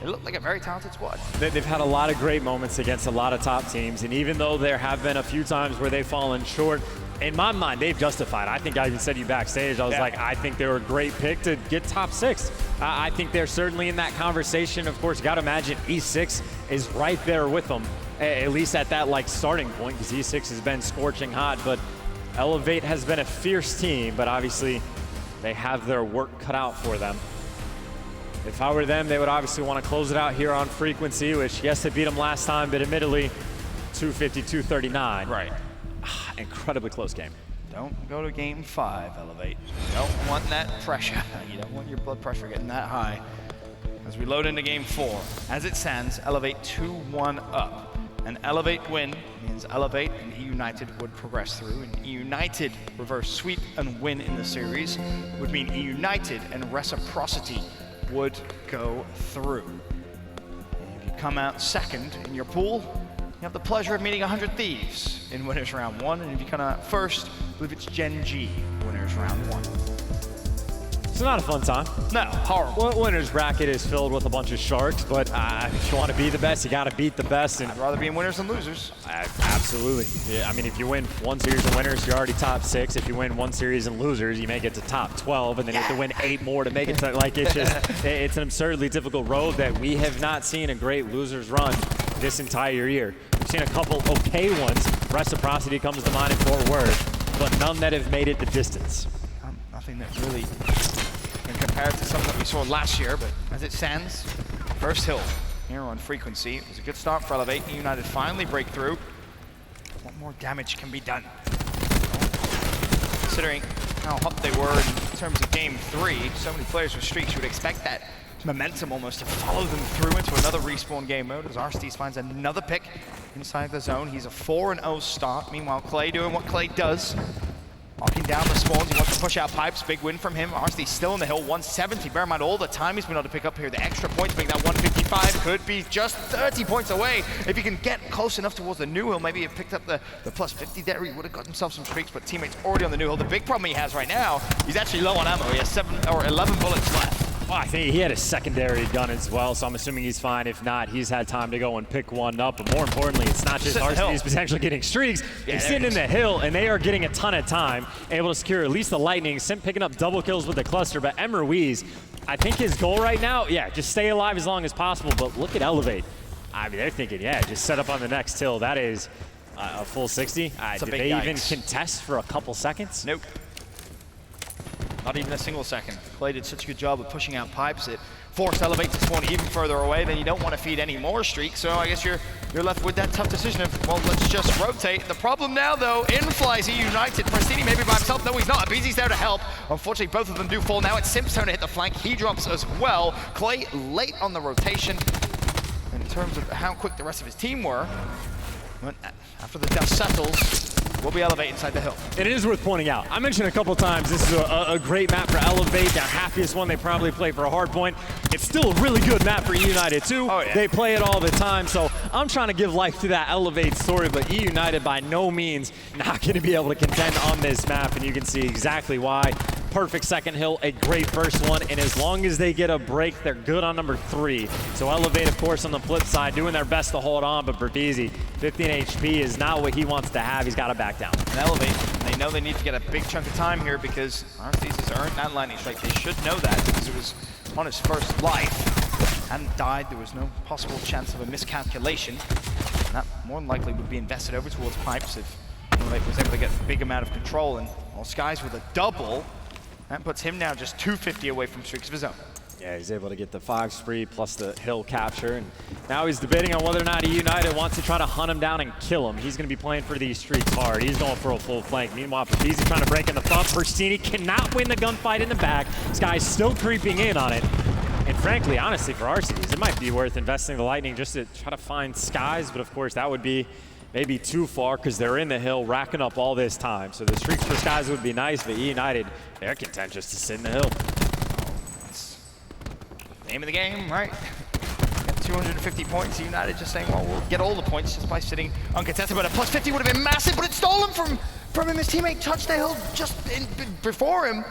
B: it looked like a very talented squad.
C: They've had a lot of great moments against a lot of top teams, and even though there have been a few times where they've fallen short, in my mind, they've justified. I think I even said you backstage, I was like, I think they were a great pick to get top 6. I think they're certainly in that conversation. Of course, you got to imagine E6 is right there with them, at least at that like starting point, because E6 has been scorching hot, but Elevate has been a fierce team, but obviously they have their work cut out for them. If I were them, they would obviously want to close it out here on Frequency, which, yes, they beat them last time, but admittedly, 250-239.
B: Right.
C: Incredibly close game.
B: Don't go to game 5, Elevate. You don't want that pressure. You don't want your blood pressure getting that high. As we load into game 4, as it stands, Elevate 2-1 up. An Elevate win means Elevate and eUnited would progress through, and eUnited reverse sweep and win in the series would mean eUnited and Reciprocity would go through. And if you come out second in your pool, you have the pleasure of meeting 100 Thieves in winners round 1, and if you come out first, I believe it's Gen G winners round 1.
C: It's not a fun time.
B: No, horrible.
C: Well, winner's bracket is filled with a bunch of sharks, but if you want to be the best, you got to beat the best. And
B: I'd rather be in winners than losers.
C: Absolutely. Yeah, I mean, if you win one series of winners, you're already top 6. If you win one series in losers, you make it to top 12, and then you have to win 8 more to make it to, like, it's just, it's an absurdly difficult road that we have not seen a great losers run this entire year. We've seen a couple okay ones. Reciprocity comes to mind in Fort Worth, but none that have made it the distance.
B: Nothing that really can compare to something that we saw last year, but as it stands, first hill here on Frequency. It was a good start for Elevate. eUnited finally break through. What more damage can be done? Considering how hot they were in terms of game 3, so many players with streaks, you would expect that momentum almost to follow them through into another respawn game mode as Aristides finds another pick inside the zone. He's a 4-0 start. Meanwhile, Clay doing what Clay does. Locking down the spawns, he wants to push out pipes, big win from him. Aristides still in the hill, 170. Bear in mind all the time he's been able to pick up here. The extra points make that 155, could be just 30 points away. If he can get close enough towards the new hill, maybe he picked up the plus 50 there, he would have got himself some streaks, but teammates already on the new hill. The big problem he has right now, he's actually low on ammo. He has 11 bullets left.
C: Well, I think he had a secondary gun as well, so I'm assuming he's fine. If not, he's had time to go and pick one up. But more importantly, it's not just Aristides potentially getting streaks. He's sitting in the hill, and they are getting a ton of time, able to secure at least the lightning. Sim picking up double kills with the cluster, but Ruiz, I think his goal right now, just stay alive as long as possible. But look at Elevate. I mean, they're thinking, just set up on the next hill. That is a full 60. Did they even contest for a couple seconds?
B: Nope. Not even a single second. Clay did such a good job of pushing out pipes. It forced Elevate to spawn even further away. Then you don't want to feed any more streaks, so I guess you're left with that tough decision of, well, let's just rotate. The problem now, though, in flies eUnited. Prestini maybe by himself. No, he's not. Abizi's there to help. Unfortunately, both of them do fall. Now it's Simp's turn to hit the flank. He drops as well. Clay late on the rotation. In terms of how quick the rest of his team were, after the dust settles, we'll be Elevate inside the hill.
C: It is worth pointing out. I mentioned a couple times this is a great map for Elevate, the happiest one they probably play for a hard point. It's still a really good map for eUnited too.
B: Oh, yeah.
C: They play it all the time, so I'm trying to give life to that Elevate story, but eUnited by no means not going to be able to contend on this map, and you can see exactly why. Perfect second hill, a great first one, and as long as they get a break, they're good on number 3. So Elevate, of course, on the flip side, doing their best to hold on, but Berbizi, 15 HP is not what he wants to have. He's got to back down.
B: And Elevate, they know they need to get a big chunk of time here because Aristides has earned that lightning strike. They should know that because it was on his first life. Hadn't died, there was no possible chance of a miscalculation. And that more than likely would be invested over towards pipes if Elevate was able to get a big amount of control. And well, Skies with a double. That puts him now just 250 away from streaks of his own.
C: Yeah, he's able to get the 5 spree plus the hill capture, and now he's debating on whether or not eUnited wants to try to hunt him down and kill him. He's going to be playing for these streaks hard. He's going for a full flank. Meanwhile, Berbizi trying to break in the front. Prestini cannot win the gunfight in the back. This guy's still creeping in on it. And frankly, honestly, for Aristides, it might be worth investing the lightning just to try to find Skies, but of course that would be maybe too far because they're in the hill racking up all this time. So the streaks for Skies would be nice, but eUnited, they're content just to sit in the hill.
B: Name of the game, right? Get 250 points. United just saying, well, we'll get all the points just by sitting uncontested. But a plus 50 would have been massive, but it's stolen from him. His teammate touched the hill just before him.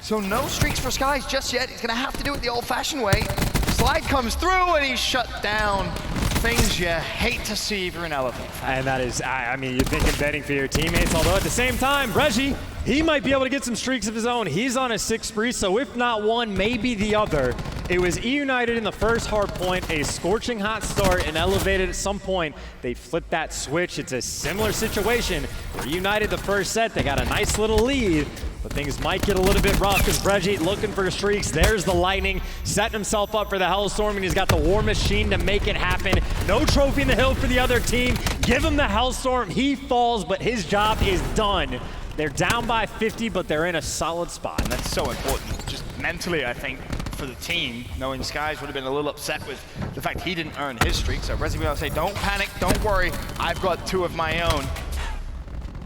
B: So no streaks for Skies just yet. He's going to have to do it the old-fashioned way. Slide comes through, and he's shut down. Things you hate to see if you're an Elevate fan.
C: And that is, I mean, you're thinking betting for your teammates, although at the same time, Resi, he might be able to get some streaks of his own. He's on a 6 spree, so if not one, maybe the other. It was eUnited in the first hard point, a scorching hot start, and Elevated at some point. They flipped that switch. It's a similar situation where eUnited the first set, they got a nice little lead, but things might get a little bit rough because Resi looking for streaks. There's the Lightning, setting himself up for the Hellstorm, and he's got the War Machine to make it happen. No trophy in the hill for the other team. Give him the Hellstorm. He falls, but his job is done. They're down by 50, but they're in a solid spot.
B: And that's so important, just mentally, I think, for the team, knowing Skies would have been a little upset with the fact he didn't earn his streak. So Resi will say, don't panic, don't worry, I've got 2 of my own.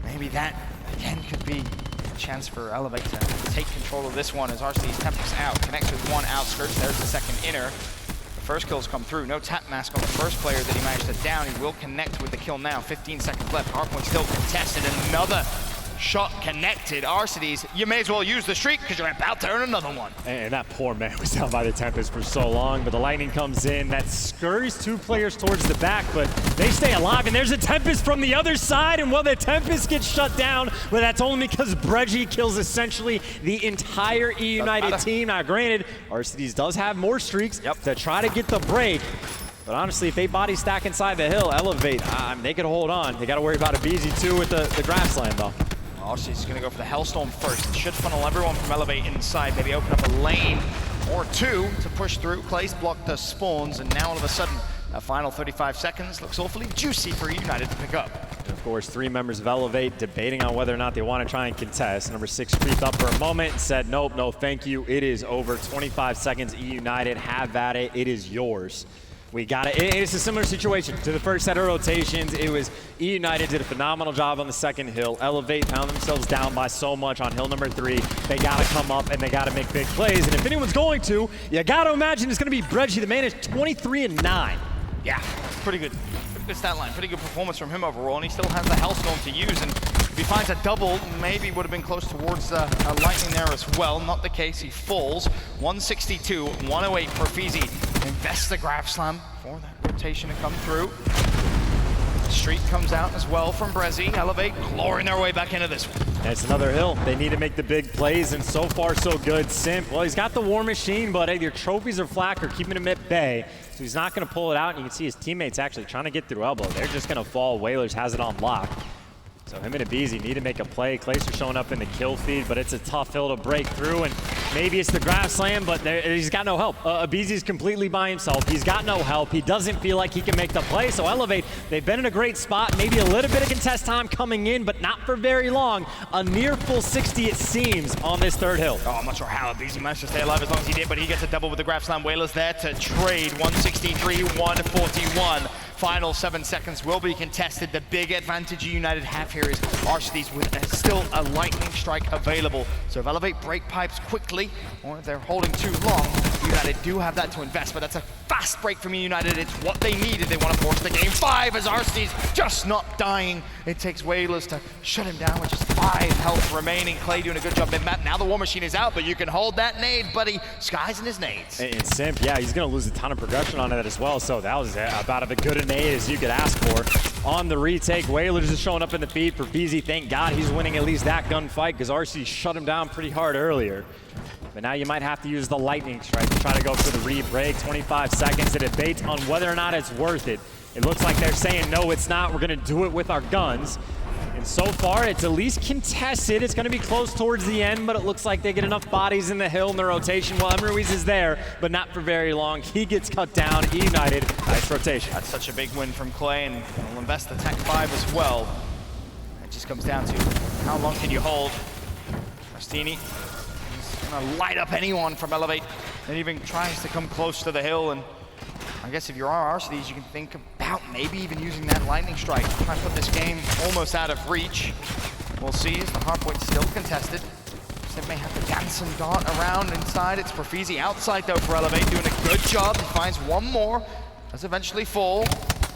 B: Maybe that, again, could be a chance for Elevate to take control of this one as RC's Tempest out, connects with one outskirts, there's the second inner. The first kill's come through, no tap mask on the first player that he managed to down. He will connect with the kill now, 15 seconds left, hardpoint still contested, another shot connected. Arcides, you may as well use the streak because you're about to earn another one.
C: And that poor man was down by the Tempest for so long, but the Lightning comes in. That scurries 2 players towards the back, but they stay alive, and there's a Tempest from the other side, and well, the Tempest gets shut down, but that's only because Bregi kills essentially the entire eUnited team. Now, granted, Arcides does have more streaks to try to get the break, but honestly, if they body stack inside the hill, Elevate, they could hold on. They got to worry about a BZ too with the Grab Slam, though.
B: Obviously, he's going to go for the Hellstorm first. It should funnel everyone from Elevate inside, maybe open up a lane or 2 to push through. Clay's blocked the spawns, and now all of a sudden, that final 35 seconds looks awfully juicy for United to pick up.
C: And of course, 3 members of Elevate debating on whether or not they want to try and contest. Number 6 creeped up for a moment and said, nope, no, thank you. It is over. 25 seconds, eUnited, have at it. It is yours. We got it. It's a similar situation to the first set of rotations. It was eUnited did a phenomenal job on the second hill. Elevate found themselves down by so much on hill number 3. They got to come up and they got to make big plays. And if anyone's going to, you got to imagine it's going to be Bregi. The man is 23-9.
B: Yeah, pretty good. Pretty good stat line. Pretty good performance from him overall. And he still has the Hellstorm to use. And if he finds a double, maybe would have been close towards a Lightning there as well. Not the case. He falls. 162, 108 for Fizi. Invests the Grab Slam for that rotation to come through. Streak comes out as well from Brezi. Elevate clawing their way back into this one.
C: That's another hill. They need to make the big plays, and so far so good. Simp, well, he's got the War Machine, but hey, your trophies are Flack are keeping him at bay, so he's not going to pull it out, and you can see his teammates actually trying to get through elbow. They're just going to fall. Whalers has it on lock. So him and Abizi need to make a play. Clayster showing up in the kill feed, but it's a tough hill to break through, and maybe it's the Grab Slam, but he's got no help. Abizi's completely by himself. He's got no help. He doesn't feel like he can make the play, so Elevate, they've been in a great spot. Maybe a little bit of contest time coming in, but not for very long. A near full 60, it seems, on this third hill.
B: Oh, I'm not sure how Abizi managed to stay alive as long as he did, but he gets a double with the Grab Slam. Whalers there to trade. 163, 141. Final 7 seconds will be contested. The big advantage United have here is Arcides with still a Lightning Strike available. So if Elevate break pipes quickly, or if they're holding too long, United do have that to invest, but that's a fast break from United. It's what they needed. They want to force the game 5 as Arcides just not dying. It takes Whalers to shut him down with just 5 health remaining. Clay doing a good job mid-map. Now the War Machine is out, but you can hold that nade, buddy. Skies in his nades.
C: And Simp, yeah, he's going to lose a ton of progression on that as well, so that was about as good a nade as you could ask for. On the retake, Whalers is showing up in the feed for Fizi. Thank God he's winning at least that gunfight, because RC shut him down pretty hard earlier. But now you might have to use the Lightning Strike to try to go for the re-break. 25 seconds to debate on whether or not it's worth it. It looks like they're saying, no, it's not. We're going to do it with our guns. And so far, it's at least contested. It's going to be close towards the end, but it looks like they get enough bodies in the hill in the rotation. Well, Ruiz is there, but not for very long. He gets cut down. United, nice rotation.
B: That's such a big win from Clay, and will invest the Tech 5 as well. It just comes down to how long can you hold. Rastini is going to light up anyone from Elevate that even tries to come close to the hill. And I guess if you're Arcides, you can think about maybe even using that Lightning Strike to try to put this game almost out of reach. We'll see as the hardpoint's still contested. They may have to dance and dart around inside. It's Profizi outside though for Elevate, doing a good job. He finds one more. does eventually fall.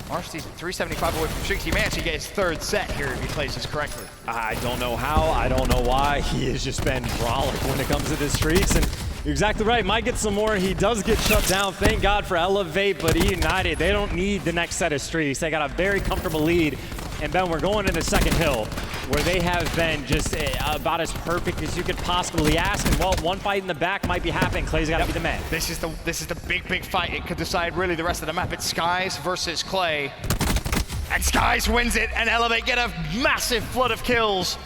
B: Marcy's 375 away from streaks. He may actually get his third set here if he plays this correctly.
C: I don't know how, I don't know why. He has just been brolic when it comes to the streaks, and you're exactly right. Might get some more. He does get shut down. Thank God for Elevate, but eUnited, they don't need the next set of streaks. They got a very comfortable lead. And Ben, we're going to the second hill, where they have been just about as perfect as you could possibly ask. And well, one fight in the back might be happening. Clay's got to be the man.
B: This is the big fight. It could decide really the rest of the map. It's Skies versus Clay. And Skies wins it, and Elevate get a massive flood of kills.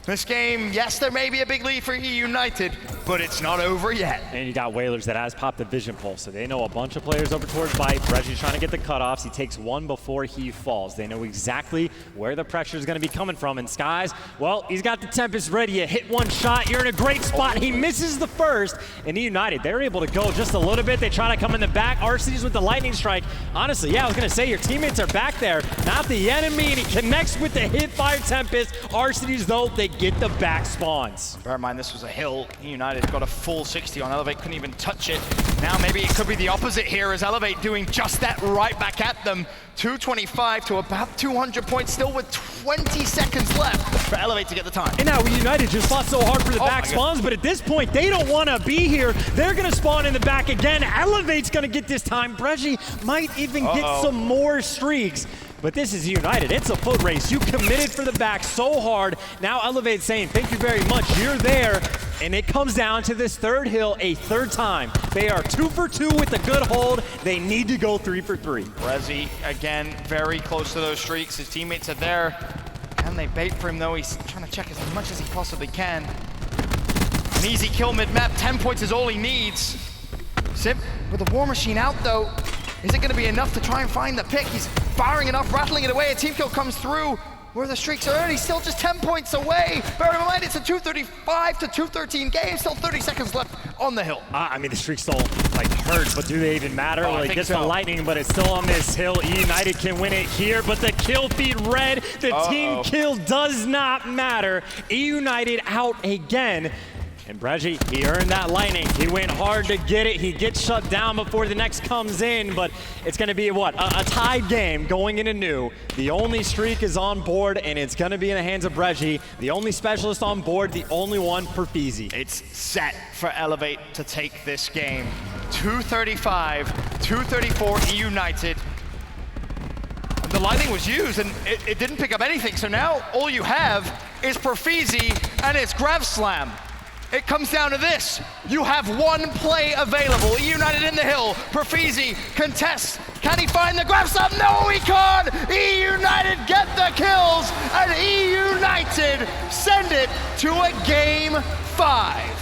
B: This game, yes, there may be a big lead for eUnited, but it's not over yet.
C: And you got Whalers that has popped the vision pulse, so they know a bunch of players over towards Bite. Regi's trying to get the cutoffs. He takes one before he falls. They know exactly where the pressure is going to be coming from. And Skies, well, he's got the Tempest ready. You hit one shot, you're in a great spot. He misses the first, and eUnited, they're able to go just a little bit. They try to come in the back. RC's with the lightning strike. Honestly, yeah, I was going to say, your teammates are back there, not the enemy, and he connects with the hit fire Tempest. RC's, though, they get the back spawns.
B: Bear in mind, this was a hill. eUnited got a full 60 on Elevate, couldn't even touch it. Now maybe it could be the opposite here as Elevate doing just that right back at them. 225 to about 200 points, still with 20 seconds left for Elevate to get the time.
C: And now eUnited just fought so hard for the back spawns, but at this point, they don't want to be here. They're going to spawn in the back again. Elevate's going to get this time. Resi might even get some more streaks. But this is eUnited. It's a foot race. You committed for the back so hard. Now Elevate saying, thank you very much. You're there. And it comes down to this third hill a third time. They are 2 for 2 with a good hold. They need to go 3 for 3.
B: Resi, again, very close to those streaks. His teammates are there. Can they bait for him, though? He's trying to check as much as he possibly can. An easy kill mid-map. 10 points is all he needs. Sip with the War Machine out, though. Is it going to be enough to try and find the pick? He's firing it off, rattling it away. A team kill comes through where the streaks are early. Still just 10 points away. Bear in mind, it's a 235 to 213 game. Still 30 seconds left on the hill.
C: I mean, the streaks still hurt, but do they even matter?
B: Oh,
C: It gets the lightning, but it's still on this hill. eUnited can win it here, but the kill feed red. The team kill does not matter. eUnited out again. And Resi, he earned that lightning. He went hard to get it. He gets shut down before the next comes in, but it's going to be what? A tied game going into new. The only streak is on board, and it's going to be in the hands of Resi. The only specialist on board, the only one for Feezy.
B: It's set for Elevate to take this game. 235, 234 eUnited. The lightning was used, and it didn't pick up anything, so now all you have is Feezy and it's Grav Slam. It comes down to this. You have one play available. eUnited in the hill. Feezy contests. Can he find the Grav Slam? No, he can't. eUnited get the kills, and eUnited send it to a game 5.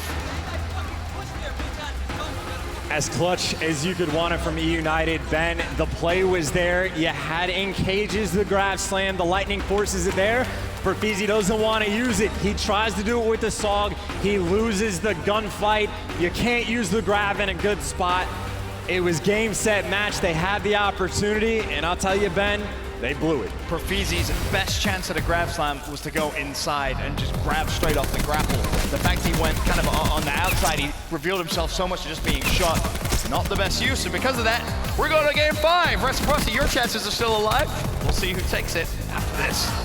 C: As clutch as you could want it from eUnited, Ben, the play was there. You had in cages the Grav Slam. The lightning forces it there. Feezy doesn't want to use it. He tries to do it with the SOG. He loses the gunfight. You can't use the Grav in a good spot. It was game, set, match. They had the opportunity, and I'll tell you, Ben, they blew it.
B: Feezy's best chance at a Grav Slam was to go inside and just grab straight off the grapple. The fact he went kind of on the outside, he revealed himself so much to just being shot. Not the best use, and because of that, we're going to game 5. Reciprocity, your chances are still alive. We'll see who takes it after this.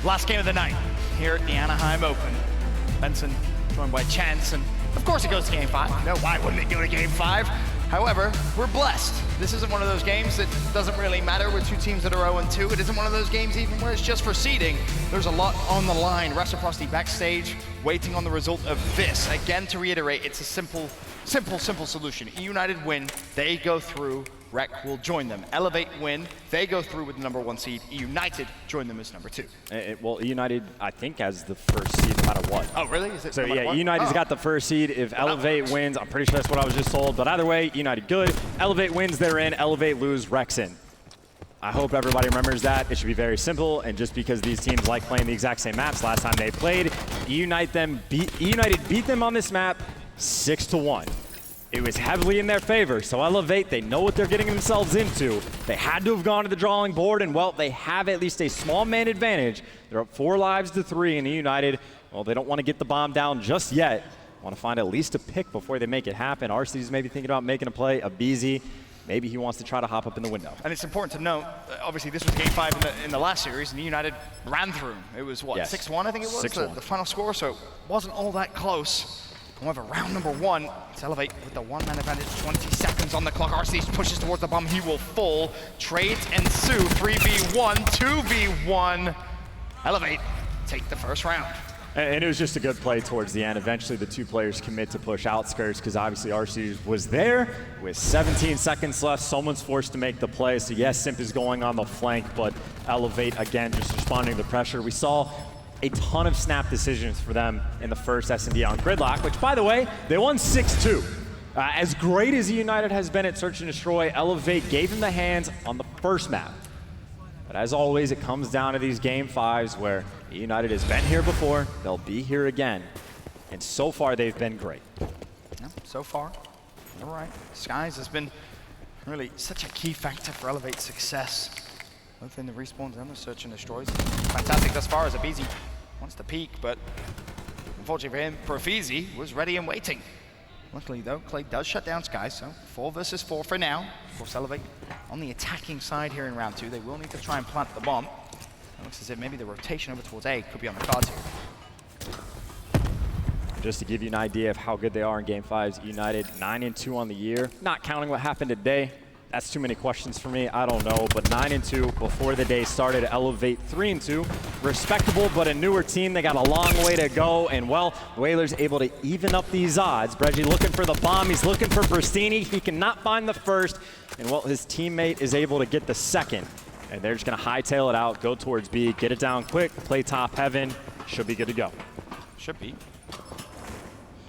B: Last game of the night here at the Anaheim Open. Benson joined by Chance, and of course it goes to game 5. You know, why wouldn't it go to game 5? However, we're blessed. This isn't one of those games that doesn't really matter with two teams that are 0-2. It isn't one of those games even where it's just for seeding. There's a lot on the line. Reciprocity backstage, waiting on the result of this. Again, to reiterate, it's a simple solution. eUnited win, they go through. Rec will join them. Elevate win, they go through with the number 1 seed. eUnited join them as number 2.
C: Well, eUnited, I think, has the first seed no matter what.
B: Oh, really? Is it
C: So
B: no matter
C: yeah,
B: what?
C: eUnited's got the first seed. If Elevate wins, I'm pretty sure that's what I was just told. But either way, eUnited good. Elevate wins, they're in. Elevate lose, Rec's in. I hope everybody remembers that. It should be very simple. And just because these teams like playing the exact same maps last time they played, eUnited beat them on this map 6-1. It was heavily in their favor, so Elevate, they know what they're getting themselves into. They had to have gone to the drawing board, and well, they have at least a small man advantage. They're up 4 lives to 3, and eUnited, well, they don't want to get the bomb down just yet. Want to find at least a pick before they make it happen. RC's maybe thinking about making a play. Abizi, maybe he wants to try to hop up in the window.
B: And it's important to note, obviously this was game 5 in the last series, and eUnited ran through them. It was, what,
C: Yes.
B: 6-1, I think it was,
C: 6-1.
B: the final score, so it wasn't all that close. However, round number 1, it's Elevate with the 1-man advantage, 20 seconds on the clock. RC pushes towards the bomb, he will fall. Trades ensue, 3v1, 2v1. Elevate take the first round.
C: And it was just a good play towards the end. Eventually, the 2 players commit to push outskirts because obviously RC was there with 17 seconds left. Someone's forced to make the play. So yes, Simp is going on the flank, but Elevate, again, just responding to the pressure. We saw a ton of snap decisions for them in the first S&D on Gridlock, which, by the way, they won 6-2. As great as eUnited has been at Search and Destroy, Elevate gave them the hands on the first map. But as always, it comes down to these game 5s where eUnited has been here before, they'll be here again. And so far, they've been great.
B: Yeah, so far, you're right. Skies has been really such a key factor for Elevate's success, both in the respawns and the Search and Destroys. Fantastic thus far as Abizi wants to peek, but unfortunately for him, Profizi was ready and waiting. Luckily though, Clay does shut down Skies, so 4 versus 4 for now. Of course, Elevate on the attacking side here in round 2. They will need to try and plant the bomb. It looks as if maybe the rotation over towards A could be on the cards here.
C: Just to give you an idea of how good they are in game 5s, eUnited 9-2 on the year. Not counting what happened today. That's too many questions for me. I don't know, but 9-2 before the day started. Elevate 3-2, respectable, but a newer team. They got a long way to go, and well, Whalers able to even up these odds. Breggy looking for the bomb. He's looking for Bristini. He cannot find the first, and well, his teammate is able to get the second. And they're just gonna hightail it out, go towards B, get it down quick, play top heaven. Should be good to go.
B: Should be.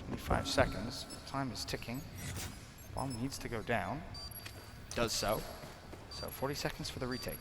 B: 25 seconds. Time is ticking. Bomb needs to go down. Does so. So 40 seconds for the retake.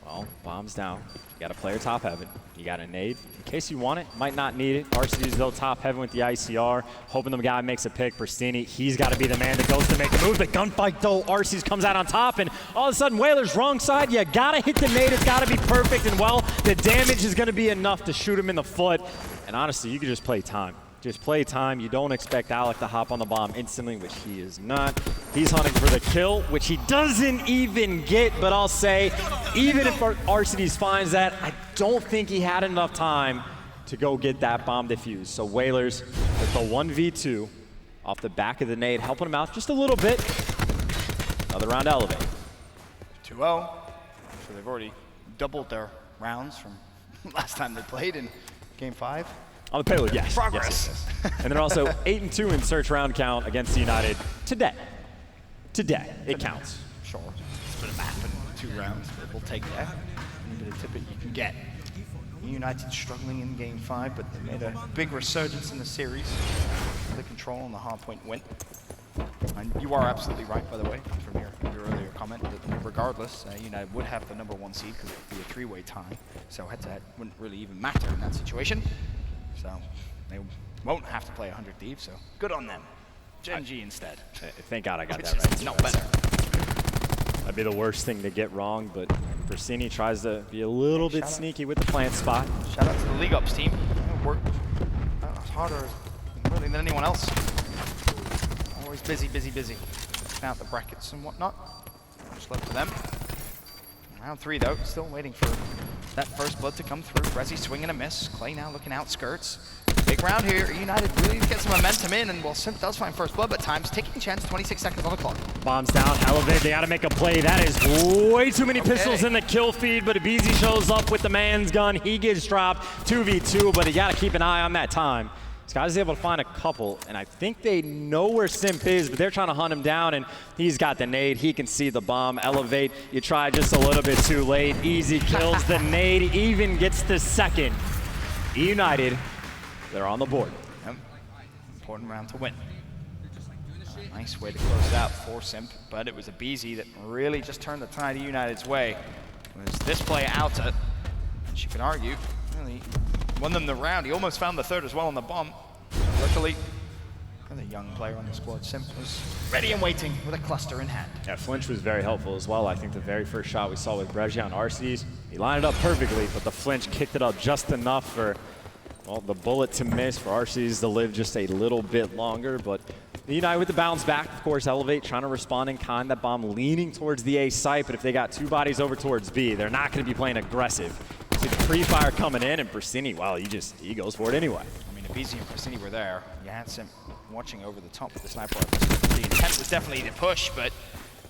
C: Well, bomb's down. You got a player top heaven. You got a nade. In case you want it, might not need it. RC's though top heaven with the ICR. Hoping the guy makes a pick. Bristini, he's got to be the man that goes to make the move. The gunfight though, RC's comes out on top, and all of a sudden Whalers wrong side. You got to hit the nade. It's got to be perfect, and well, the damage is going to be enough to shoot him in the foot. And honestly, you could just play time. Just play time. You don't expect Alec to hop on the bomb instantly, which he is not. He's hunting for the kill, which he doesn't even get, but I'll say, even if Arcides finds that, I don't think he had enough time to go get that bomb defused. So Whalers with the 1v2 off the back of the nade, helping him out just a little bit. Another round Elevate.
B: 2-0. So they've already doubled their rounds from last time they played in game 5.
C: On the payload, yes.
B: Progress.
C: Yes. And they're also 8-2 in search round count against eUnited today. Today, it counts.
B: Sure. Split a map in 2 rounds, but we'll take that. Any bit of tippet you can get. eUnited struggling in game 5, but they made a big resurgence in the series. The control on the hardpoint win. And you are absolutely right, by the way, from your earlier comment, that regardless, eUnited would have the number 1 seed because it would be a 3-way tie. So head-to-head wouldn't really even matter in that situation. So they won't have to play 100 Thieves, so good on them. Gen G instead.
C: Thank God I got
B: Which
C: that
B: is
C: right.
B: not better.
C: That'd be the worst thing to get wrong, but Bristini tries to be a little bit sneaky with the plant spot.
B: Shout out to the League Ups team. They work harder really than anyone else. Always busy. Out the brackets and whatnot. Much love to them. Round 3 though, still waiting for that first blood to come through. Resi swing and a miss. Clay now looking outskirts. Big round here. United really get some momentum in, and well, Simp does find first blood, but time's ticking chance. 26 seconds on the clock.
C: Bombs down, Elevate, they gotta make a play. That is way too many pistols in the kill feed, but Abizi shows up with the man's gun. He gets dropped 2v2, but you gotta keep an eye on that time. Sky's able to find a couple, and I think they know where Simp is, but they're trying to hunt him down, and he's got the nade. He can see the bomb. Elevate, you try just a little bit too late. Easy kills the nade, even gets the second. eUnited, they're on the board.
B: Yep. Important round to win. Nice way to close it out for Simp, but it was Abizi that really just turned the tide of United's way. It was this play out, and you could argue, really won them the round. He almost found the third as well on the bomb. Luckily, another young player on the squad, Simp, was ready and waiting with a cluster in hand.
C: Yeah, flinch was very helpful as well. I think the very first shot we saw with Bregia on Arcedes, he lined it up perfectly, but the flinch kicked it up just enough for, well, the bullet to miss, for Arcedes to live just a little bit longer. But United with the bounce back, of course, Elevate trying to respond in kind. That bomb leaning towards the A site, but if they got 2 bodies over towards B, they're not going to be playing aggressive. See the pre-fire coming in, and Persini, well, he goes for it anyway.
B: I mean, Abizi and Persini were there. You had Simp watching over the top with the sniper rifle. The intent was definitely to push, but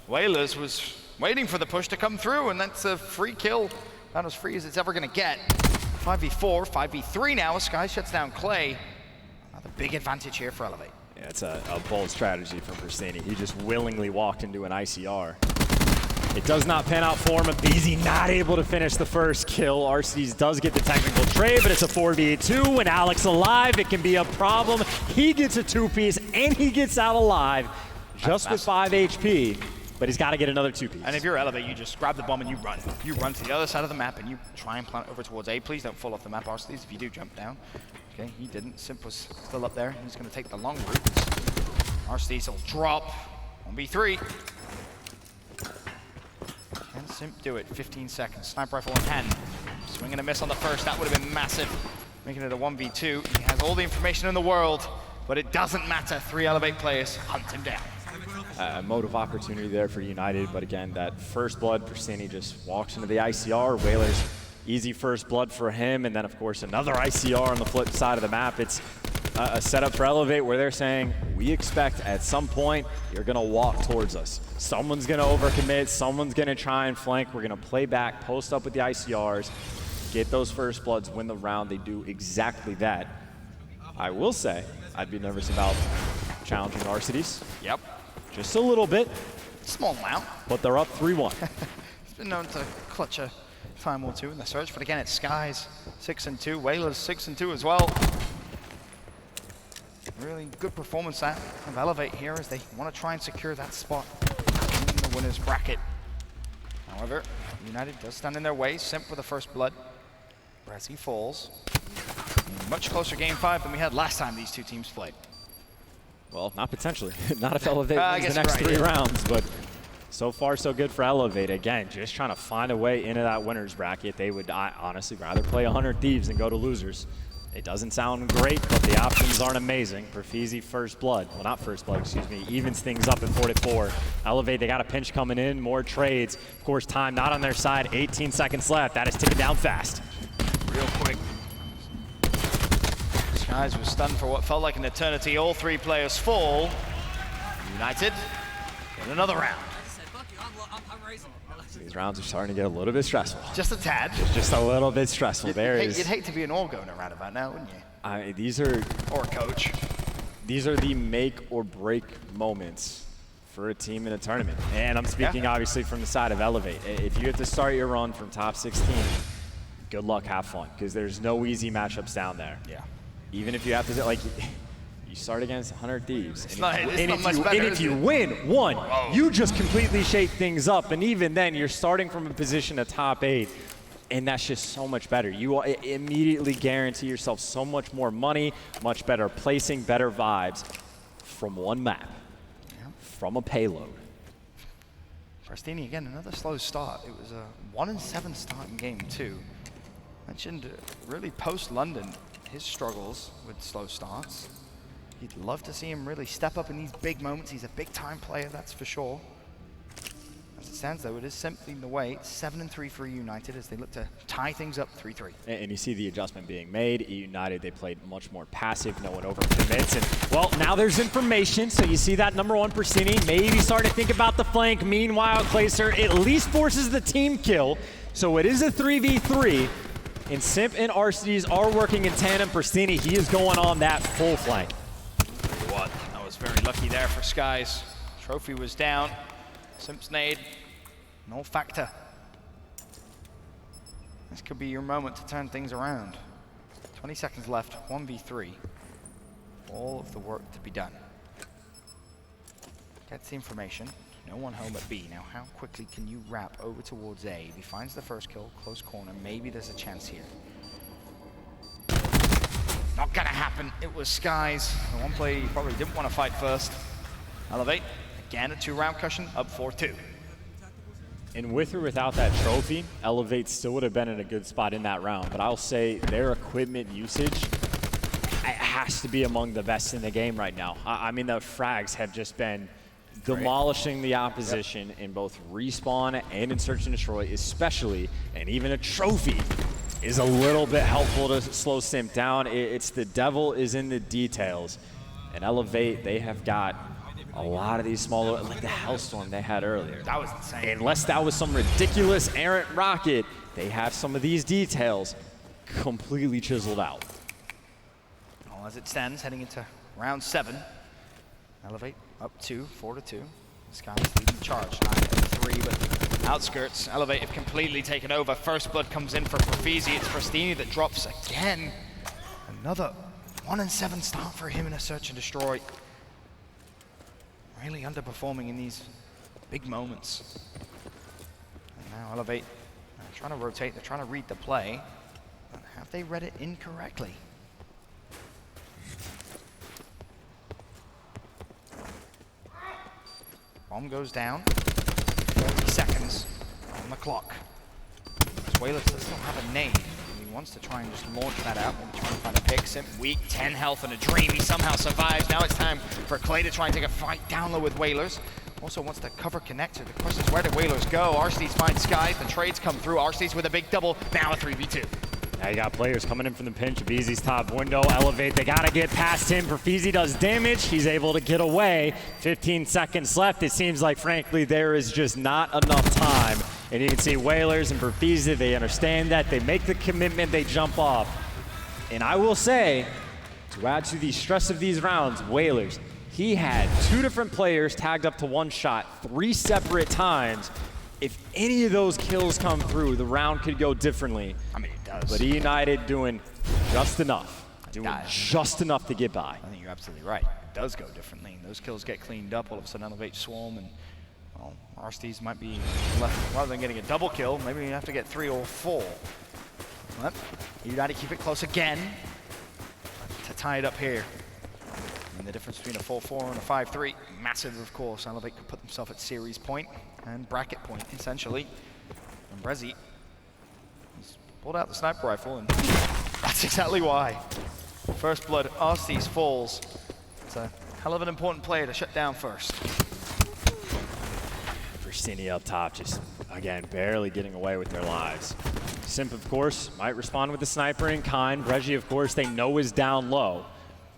B: Whalers was waiting for the push to come through, and that's a free kill. About as free as it's ever going to get. 5v4, 5v3 now. Sky shuts down Clay. Another big advantage here for Elevate.
C: Yeah, it's a bold strategy from Persini. He just willingly walked into an ICR. It does not pan out for him. Abizi not able to finish the first kill. Arcedes does get the technical trade, but it's a 4v2. When Alex alive, it can be a problem. He gets a 2-piece, and he gets out alive just with 5 HP. But he's got to get another 2-piece.
B: And if you're Elevate, you just grab the bomb and you run. You run to the other side of the map, and you try and plant over towards A. Please don't fall off the map, Arcedes. If you do, jump down. Okay, he didn't. Simp was still up there. He's going to take the long route. Arcedes will drop. 1v3. Can Simp do it? 15 seconds. Sniper rifle in hand. Swing and a miss on the first. That would have been massive. Making it a 1v2. He has all the information in the world, but it doesn't matter. 3 Elevate players hunt him down.
C: A motive opportunity there for United, but again, that first blood, Persini just walks into the ICR. Whalers, easy first blood for him, and then of course another ICR on the flip side of the map. It's a setup for Elevate where they're saying, we expect at some point you're gonna walk towards us. Someone's gonna overcommit, someone's gonna try and flank, we're gonna play back, post up with the ICRs, get those first bloods, win the round. They do exactly that. I will say, I'd be nervous about challenging Arcedes.
B: Yep.
C: Just a little bit.
B: Small amount.
C: But they're up 3-1.
B: He's been known to clutch a time or two in the search, but again, it's Skies 6-2, Whalers 6-2 as well. Really good performance out of Elevate here as they want to try and secure that spot in the winner's bracket. However, United does stand in their way. Simp with the first blood. Resi falls. Much closer game 5 than we had last time these two teams played.
C: Well, not potentially. Not if Elevate wins the next
B: right,
C: 3 rounds, but so far so good for Elevate. Again, just trying to find a way into that winner's bracket. They would honestly rather play 100 Thieves than go to losers. It doesn't sound great, but the options aren't amazing. Perfeezy first blood, well not first blood, excuse me, evens things up at 4-4. Elevate, they got a pinch coming in, more trades. Of course, time not on their side, 18 seconds left. That is ticking down fast.
B: Real quick. Skies was stunned for what felt like an eternity. All 3 players fall. United get another round.
C: These rounds are starting to get a little bit stressful.
B: Just a tad.
C: Just a little bit stressful.
B: You'd hate to be an all going around about now, wouldn't you?
C: These are,
B: or a coach.
C: These are the make or break moments for a team in a tournament. And I'm speaking obviously from the side of Elevate. If you have to start your run from top 16, good luck, have fun, because there's no easy matchups down there.
B: Yeah.
C: Even if you have to, like, you start against 100 Thieves.
B: And
C: if you win one, you just completely shake things up. And even then, you're starting from a position of top 8. And that's just so much better. You immediately guarantee yourself so much more money, much better placing, better vibes from one map, from a payload.
B: Prestini, again, another slow start. It was a 1-7 start in game 2. Mentioned really post-London, his struggles with slow starts. You'd love to see him really step up in these big moments. He's a big-time player, that's for sure. As it stands, though, it is simply in the way. 7-3 for eUnited as they look to tie things up 3-3.
C: And you see the adjustment being made. eUnited, they played much more passive. No one overcommits. And, well, now there's information. So you see that number 1 Persini maybe starting to think about the flank. Meanwhile, Clayster at least forces the team kill. So it is a 3v3. And Simp and Arcees are working in tandem. Persini, he is going on that full flank.
B: What? That was very lucky there for Skies. Trophy was down. Simp's nade, no factor. This could be your moment to turn things around. 20 seconds left, 1v3. All of the work to be done. Gets the information. No one home at B. Now, how quickly can you wrap over towards A? If he finds the first kill, close corner, maybe there's a chance here. Not gonna happen. It was Skies. The one play he probably didn't want to fight first. Elevate. Again, a 2-round cushion, up 4-2.
C: And with or without that trophy, Elevate still would have been in a good spot in that round. But I'll say their equipment usage, it has to be among the best in the game right now. I mean, the frags have just been demolishing the opposition in both respawn and in search and destroy, especially, and even a trophy is a little bit helpful to slow Simp down. It's the devil is in the details. And Elevate, they have got a lot of these smaller, like the Hellstorm they had earlier.
B: That was insane.
C: Unless that was some ridiculous errant rocket, they have some of these details completely chiseled out.
B: Well, as it stands, heading into round 7. Elevate up 2, 4-2. Skies leading the charge, 9-3, but outskirts. Elevate have completely taken over. First blood comes in for Profizi. It's Frostini that drops again. Another 1-7 start for him in a search and destroy. Really underperforming in these big moments. And now Elevate, they're trying to rotate, they're trying to read the play. But have they read it incorrectly? Bomb goes down, 30 seconds on the clock. Whalers does still have a nade. He wants to try and just launch that out, maybe trying to find a pick. Simp weak, 10 health and a dream. He somehow survives. Now it's time for Clay to try and take a fight down low with Whalers. Also wants to cover connector. The question is, where did Whalers go? Arcees finds Skies. The trades come through. Arcees with a big double. Now a 3v2.
C: Now you got players coming in from the pinch. Beezy's top window. Elevate. They got to get past him. Profizi does damage. He's able to get away. 15 seconds left. It seems like, frankly, there is just not enough time. And you can see Whalers and Profizi, they understand that. They make the commitment. They jump off. And I will say, to add to the stress of these rounds, Whalers, he had 2 different players tagged up to 1 shot 3 separate times. If any of those kills come through, the round could go differently.
B: I mean, it does.
C: But eUnited doing just enough. Doing just enough to get by.
B: I think you're absolutely right. It does go differently. And those kills get cleaned up. All of a sudden, Elevate swarm, and well, Arcees might be left, rather than getting a double kill, maybe you have to get 3 or 4. But eUnited keep it close again to tie it up here. And the difference between a 4-4 and a 5-3, massive, of course. Elevate could put themselves at series point and bracket point, essentially. And Resi, he's pulled out the sniper rifle, and that's exactly why. First blood, Arcees falls. It's a hell of an important player to shut down first.
C: Persini up top, just, again, barely getting away with their lives. Simp, of course, might respond with the sniper in kind. Resi, of course, they know is down low.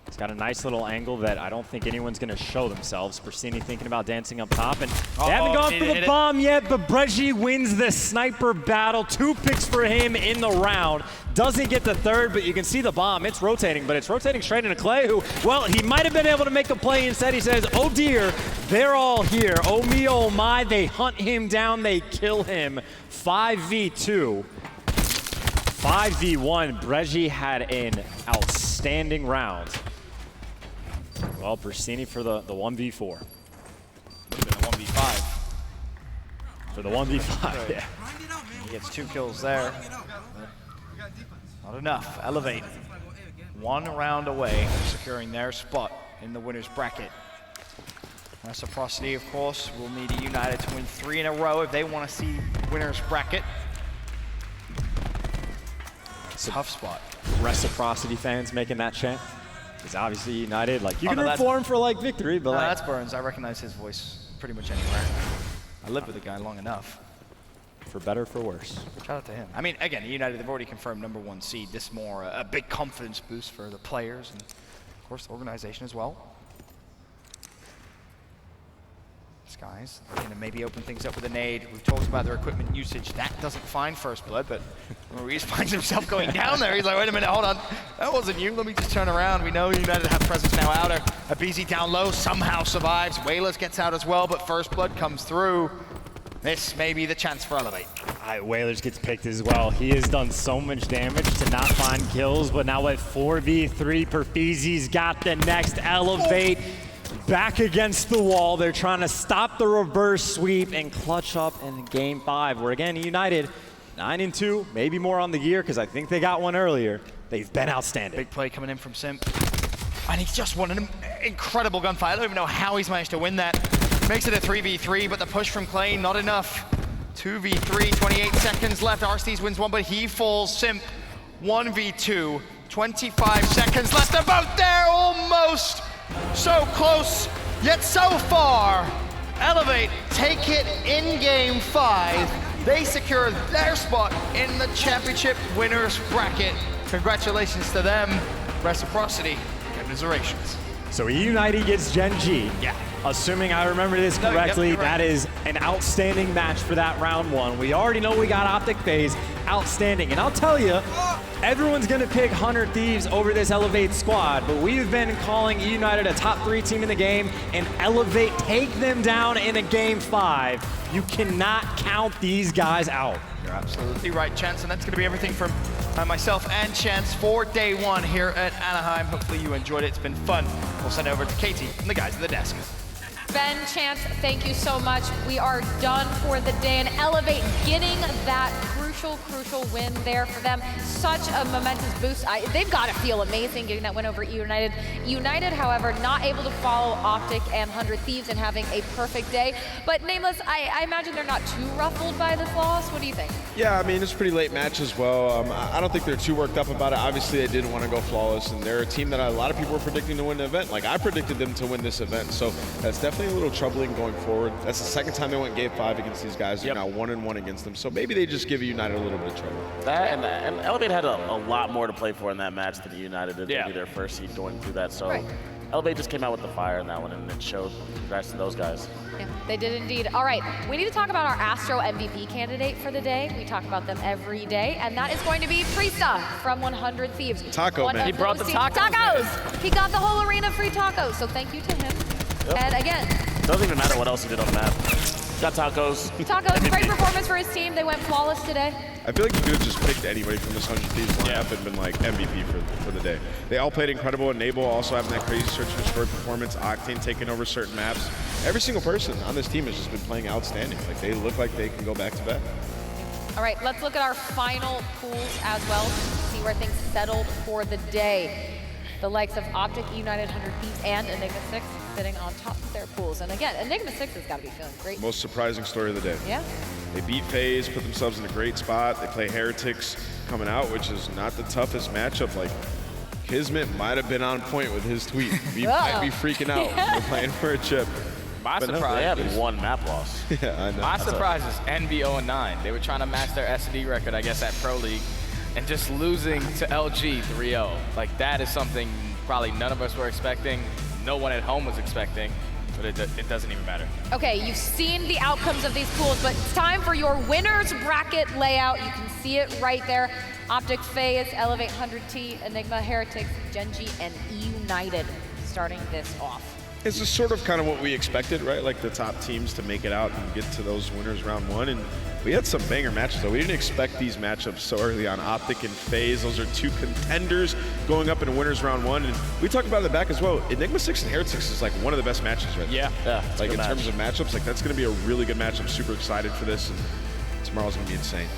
C: He's got a nice little angle that I don't think anyone's going to show themselves. Persini thinking about dancing up top, and they haven't gone for the bomb yet, but Breji wins the sniper battle. 2 picks for him in the round. Doesn't get the third, but you can see the bomb. It's rotating, but it's rotating straight into Clay, who, well, he might have been able to make a play. Instead, he says, oh dear, they're all here. Oh me, oh my, they hunt him down, they kill him. 5v2. 5v1, Breji had an outstanding round. Well, Persini for the 1v4.
B: Would have been a 1v5.
C: For the 1v5,
B: right.
C: Yeah.
B: He gets 2 kills there. Not enough. Elevate. 1 round away from securing their spot in the winner's bracket. Reciprocity, of course, will need eUnited to win 3 in a row if they want to see winner's bracket. Tough spot.
C: Reciprocity fans making that chant. Because obviously United, like, you can root for him for, like, victory, but
B: no,
C: like,
B: that's Burns. I recognize his voice pretty much anywhere. I lived with the guy long enough.
C: For better, for worse.
B: Shout out to him. I mean, again, United, they've already confirmed #1 seed. This more a big confidence boost for the players and, of course, the organization as well. Guys, gonna maybe open things up with a nade. We've talked about their equipment usage. That doesn't find first blood, but Ruiz finds himself going down there. He's like, wait a minute, hold on. That wasn't you. Let me just turn around. We know United have presence now out. A BZ down low somehow survives. Wayless gets out as well, but first blood comes through. This may be the chance for Elevate.
C: Whalers gets picked as well. He has done so much damage to not find kills, but now at 4v3, Perfeezy's got the next Elevate. Back against the wall. They're trying to stop the reverse sweep and clutch up in game 5, where again, United 9-2, maybe more on the year because I think they got one earlier. They've been outstanding.
B: Big play coming in from Simp. And he's just won an incredible gunfight. I don't even know how he's managed to win that. Makes it a 3v3, but the push from Clay, not enough. 2v3, 28 seconds left. Aristides wins one, but he falls. Simp, 1v2, 25 seconds left. They're both there, almost. So close, yet so far. Elevate take it in game 5. They secure their spot in the championship winners bracket. Congratulations to them. Reciprocity, commiserations.
C: So eUnited gets Gen G.
B: Yeah.
C: Assuming I remember this correctly,
B: yep, you're right.
C: That is an outstanding match for that round 1. We already know we got Optic FaZe, outstanding. And I'll tell you, everyone's gonna pick 100 Thieves over this Elevate squad, but we've been calling eUnited a top 3 team in the game, and Elevate take them down in a game 5. You cannot count these guys out.
B: You're absolutely right, Chance, and that's going to be everything from myself and Chance for day 1 here at Anaheim. Hopefully you enjoyed it. It's been fun. We'll send it over to Katie and the guys at the desk.
A: Ben, Chance, thank you so much. We are done for the day, and Elevate getting that crucial win there for them. Such a momentous boost. They've got to feel amazing getting that win over eUnited. United, however, not able to follow Optic and 100 Thieves and having a perfect day. But Nameless, I imagine they're not too ruffled by this loss. What do you think?
F: Yeah, I mean, it's a pretty late match as well. I don't think they're too worked up about it. Obviously, they didn't want to go flawless, and they're a team that a lot of people were predicting to win the event. Like, I predicted them to win this event, so that's definitely a little troubling going forward. That's the second time they went game 5 against these guys. They're now 1-1 against them, so maybe they just give United a little bit of trouble.
D: That and Elevate had a lot more to play for in that match than United did. To be their first seed going through that. So Elevate just came out with the fire in that one, and it showed. Congrats to those guys.
A: Yeah, they did indeed. All right, we need to talk about our Astro MVP candidate for the day. We talk about them every day, and that is going to be Prista from 100 Thieves.
F: Taco Man.
E: He brought the
A: tacos. He got the whole arena free tacos, so thank you to him. And again,
D: Doesn't even matter what else he did on the map. Got tacos.
A: Tacos, great performance for his team. They went flawless today.
F: I feel like you could have just picked anybody from this 100 Thieves lineup and been like MVP for the day. They all played incredible. Enable also having that crazy search and destroy performance. Octane taking over certain maps. Every single person on this team has just been playing outstanding. Like, they look like they can go back to back.
A: All right, let's look at our final pools as well to see where things settled for the day. The likes of Optic, eUnited, 100 Thieves, and Enigma 6 sitting on top of their pools. And again, Enigma 6 has got to be feeling great.
F: Most surprising story of the day.
A: Yeah.
F: They beat FaZe, put themselves in a great spot. They play Heretics coming out, which is not the toughest matchup. Like, Kismet might have been on point with his tweet. We might be freaking out. We're playing for a chip.
E: My
F: But no,
E: surprise
D: They
E: is
D: have one map loss.
F: Yeah, I know.
E: My surprise is NB 0-9. They were trying to match their SD record, I guess, at Pro League, and just losing to LG 3-0. Like, that is something probably none of us were expecting. No one at home was expecting, but it doesn't even matter.
A: Okay, you've seen the outcomes of these pools, but it's time for your winners bracket layout. You can see it right there. Optic, FaZe, Elevate, 100T, Enigma, Heretics, Gen G, and eUnited starting this off.
F: It's just sort of kind of what we expected, right? Like the top teams to make it out and get to those winners round 1. And we had some banger matches, though. We didn't expect these matchups so early on. Optic and FaZe, those are 2 contenders going up in winners round 1. And we talked about it in the back as well. Enigma 6 and Heretics is like one of the best matches right now.
D: Yeah.
F: Like in terms of matchups, like that's going to be a really good match. I'm super excited for this. And tomorrow's going to be insane.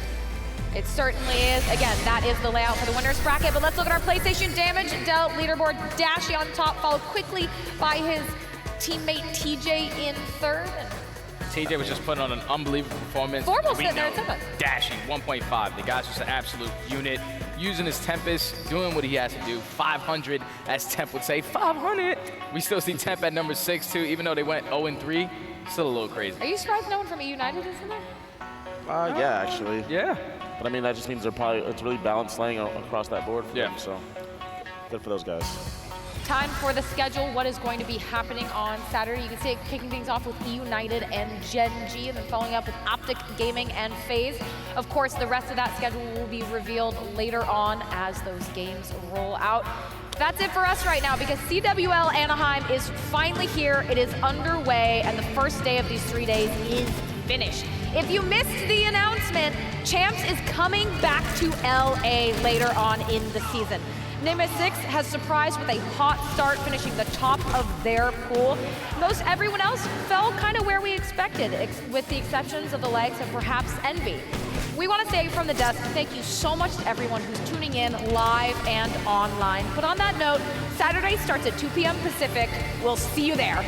A: It certainly is. Again, that is the layout for the winners bracket, but let's look at our PlayStation damage dealt leaderboard. Dashy on top, followed quickly by his teammate TJ in third.
E: TJ was just putting on an unbelievable performance.
A: Formal
E: We
A: sitting there
E: know.
A: at 7.
E: Dashing, 1.5. The guy's just an absolute unit. Using his Tempest, doing what he has to do. 500, as Temp would say, 500. We still see Temp at number 6, too, even though they went 0-3. Still a little crazy.
A: Are you surprised no one from eUnited is in there?
D: Yeah, actually.
E: Yeah.
D: But I mean, that just means it's really balanced slaying across that board for
E: Yeah.
D: them, so good for those guys.
A: Time for the schedule, what is going to be happening on Saturday. You can see it kicking things off with eUnited and Gen G, and then following up with Optic Gaming and FaZe. Of course, the rest of that schedule will be revealed later on as those games roll out. That's it for us right now, because CWL Anaheim is finally here. It is underway, and the first day of these 3 days is finished. If you missed the announcement, Champs is coming back to LA later on in the season. Nemesis 6 has surprised with a hot start, finishing the top of their pool. Most everyone else fell kind of where we expected, with the exceptions of the legs of perhaps Envy. We want to say from the desk, thank you so much to everyone who's tuning in live and online. But on that note, Saturday starts at 2 p.m. Pacific. We'll see you there.